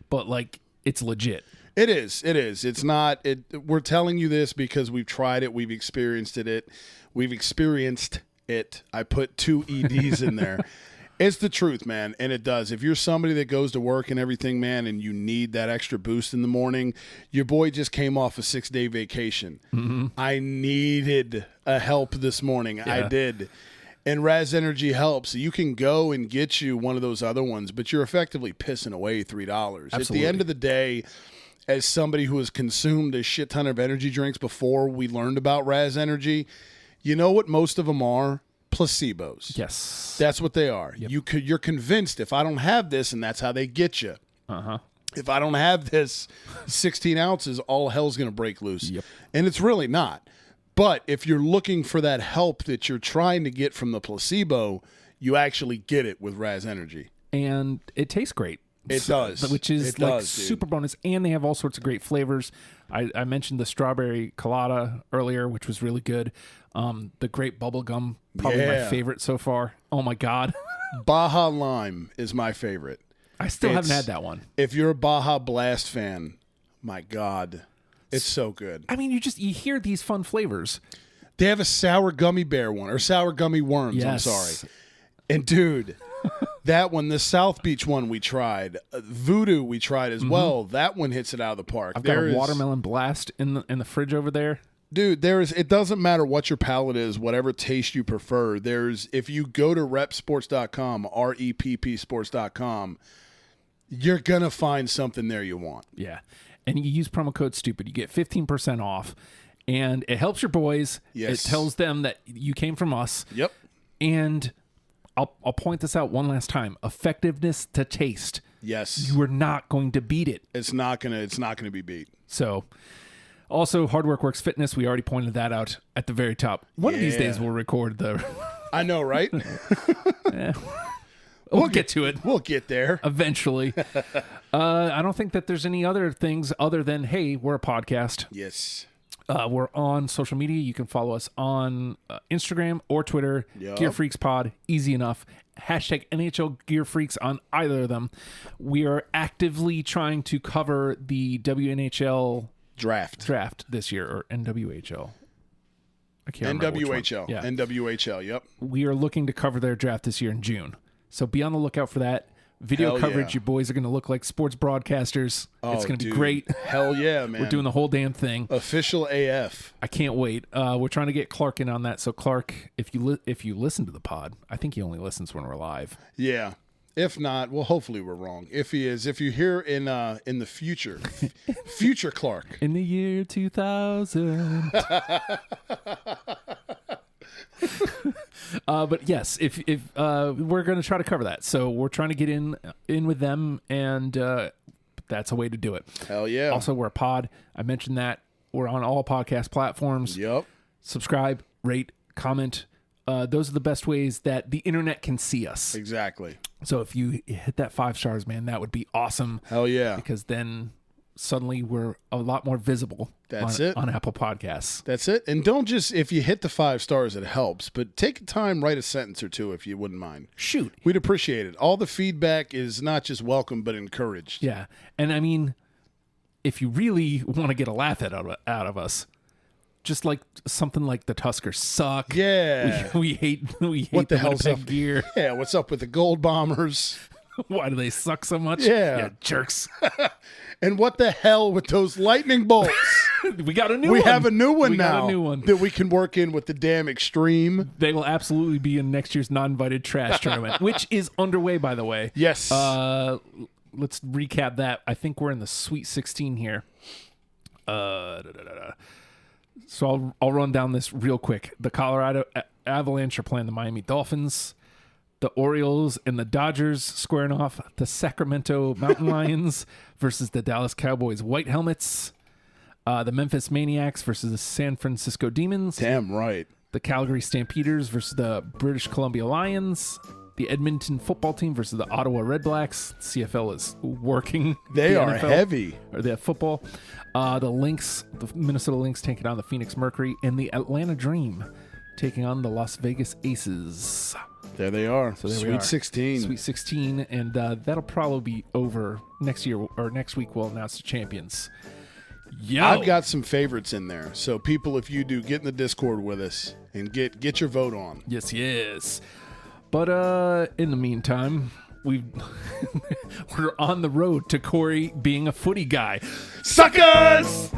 Speaker 1: but like, it's legit.
Speaker 2: It is. It's not. We're telling you this because we've tried it. We've experienced it. We've experienced it. I put 2 EDs in there. It's the truth, man, and it does. If you're somebody that goes to work and everything, man, and you need that extra boost in the morning, your boy just came off a 6-day vacation.
Speaker 1: Mm-hmm.
Speaker 2: I needed a help this morning.
Speaker 1: Yeah.
Speaker 2: I did. And Raz Energy helps. You can go and get you one of those other ones, but you're effectively pissing away $3.
Speaker 1: Absolutely.
Speaker 2: At the end of the day, as somebody who has consumed a shit ton of energy drinks before we learned about Raz Energy, you know what most of them are? Placebos.
Speaker 1: Yes.
Speaker 2: That's what they are.
Speaker 1: Yep.
Speaker 2: You're convinced if I don't have this, and that's how they get you.
Speaker 1: Uh-huh.
Speaker 2: If I don't have this 16 ounces, all hell's going to break loose.
Speaker 1: Yep.
Speaker 2: And it's really not. But if you're looking for that help that you're trying to get from the placebo, you actually get it with Raz Energy.
Speaker 1: And it tastes great.
Speaker 2: It does.
Speaker 1: Which is
Speaker 2: It
Speaker 1: like
Speaker 2: does, dude.
Speaker 1: super bonus. And they have all sorts of great flavors. I mentioned the strawberry colada earlier, which was really good. The grape bubble gum, probably my
Speaker 2: Yeah.
Speaker 1: favorite so far. Oh my God.
Speaker 2: Baja Lime is my favorite.
Speaker 1: I still haven't
Speaker 2: It's-
Speaker 1: had that one.
Speaker 2: If you're a Baja Blast fan, my God, it's so good.
Speaker 1: I mean, you hear these fun flavors.
Speaker 2: They have a sour gummy bear one, or sour gummy worms,
Speaker 1: Yes.
Speaker 2: I'm sorry. And dude, that one, the South Beach one we tried, Voodoo we tried as well. That one hits it out of the park.
Speaker 1: I've got a watermelon blast in the fridge over there.
Speaker 2: Dude, it doesn't matter what your palate is, whatever taste you prefer. If you go to repsports.com, REPP sports.com, you're going to find something there you want.
Speaker 1: Yeah. And you use promo code STUPID. You get 15% off. And it helps your boys.
Speaker 2: Yes.
Speaker 1: It tells them that you came from us.
Speaker 2: Yep.
Speaker 1: And I'll point this out one last time. Effectiveness to taste.
Speaker 2: Yes.
Speaker 1: You are not going to beat it.
Speaker 2: It's not gonna be beat.
Speaker 1: So, also, Hard Work Works Fitness. We already pointed that out at the very top. One of these
Speaker 2: Yeah.
Speaker 1: days we'll record the...
Speaker 2: I know, right?
Speaker 1: We'll get to it.
Speaker 2: We'll get there.
Speaker 1: Eventually. I don't think that there's any other things other than, hey, we're a podcast.
Speaker 2: Yes.
Speaker 1: We're on social media. You can follow us on Instagram or Twitter.
Speaker 2: Yep.
Speaker 1: Gear Freaks Pod. Easy enough. Hashtag NHL Gear Freaks on either of them. We are actively trying to cover the WNHL draft this year, or NWHL. I can't remember which one.
Speaker 2: NWHL.
Speaker 1: Yeah.
Speaker 2: NWHL, yep.
Speaker 1: We are looking to cover their draft this year in June. So be on the lookout for that. Video
Speaker 2: Hell
Speaker 1: coverage.
Speaker 2: yeah.
Speaker 1: Your boys are going to look like sports broadcasters. It's going to be great.
Speaker 2: Hell yeah, man.
Speaker 1: We're doing the whole damn thing.
Speaker 2: Official AF.
Speaker 1: I can't wait. We're trying to get Clark in on that. So Clark, if you listen to the pod, I think he only listens when we're live.
Speaker 2: Yeah. If not, well, hopefully we're wrong. If he is, if you hear in the future, future Clark.
Speaker 1: In the year 2000. But yes, if we're going to try to cover that. So we're trying to get in with them, and that's a way to do it.
Speaker 2: Hell yeah.
Speaker 1: Also, we're a pod. I mentioned that. We're on all podcast platforms.
Speaker 2: Yep.
Speaker 1: Subscribe, rate, comment. Those are the best ways that the internet can see us.
Speaker 2: Exactly.
Speaker 1: So if you hit that 5 stars, man, that would be awesome.
Speaker 2: Hell yeah.
Speaker 1: Because then suddenly we're a lot more visible on Apple Podcasts.
Speaker 2: That's it. And don't just, if you hit the 5 stars, it helps. But take time, write a sentence or two if you wouldn't mind.
Speaker 1: Shoot.
Speaker 2: We'd appreciate it. All the feedback is not just welcome, but encouraged.
Speaker 1: Yeah. And I mean, if you really want to get a laugh out of us, just like something like the Tuskers suck.
Speaker 2: Yeah.
Speaker 1: We hate
Speaker 2: What the hell's
Speaker 1: Winnipeg
Speaker 2: up?
Speaker 1: gear.
Speaker 2: Yeah, what's up with the Gold Bombers?
Speaker 1: Why do they suck so much?
Speaker 2: Yeah.
Speaker 1: Jerks.
Speaker 2: And what the hell with those lightning bolts?
Speaker 1: We got a new one.
Speaker 2: We have a new one
Speaker 1: We
Speaker 2: now
Speaker 1: got a new one.
Speaker 2: that we can work in with the damn extreme.
Speaker 1: They will absolutely be in next year's non-invited trash tournament, which is underway, by the way.
Speaker 2: Yes.
Speaker 1: Let's recap that. I think we're in the Sweet 16 here. So I'll run down this real quick. The Colorado Avalanche are playing the Miami Dolphins. The Orioles and the Dodgers squaring off. The Sacramento Mountain Lions versus the Dallas Cowboys White Helmets. The Memphis Maniacs versus the San Francisco Demons.
Speaker 2: Damn right.
Speaker 1: The Calgary Stampeders versus the British Columbia Lions. The Edmonton football team versus the Ottawa Redblacks. CFL is working.
Speaker 2: They
Speaker 1: the
Speaker 2: are
Speaker 1: NFL,
Speaker 2: heavy.
Speaker 1: Or the football. The Lynx, the Minnesota Lynx taking on the Phoenix Mercury. And the Atlanta Dream taking on the Las Vegas Aces.
Speaker 2: There they are.
Speaker 1: So there we
Speaker 2: Sweet
Speaker 1: are.
Speaker 2: 16.
Speaker 1: Sweet 16. And that'll probably be over next year, or next week we'll announce the champions. Yo.
Speaker 2: I've got some favorites in there. So people, if you do, get in the Discord with us and get your vote on.
Speaker 1: Yes. But in the meantime, we're on the road to Corey being a footy guy.
Speaker 2: Suckers!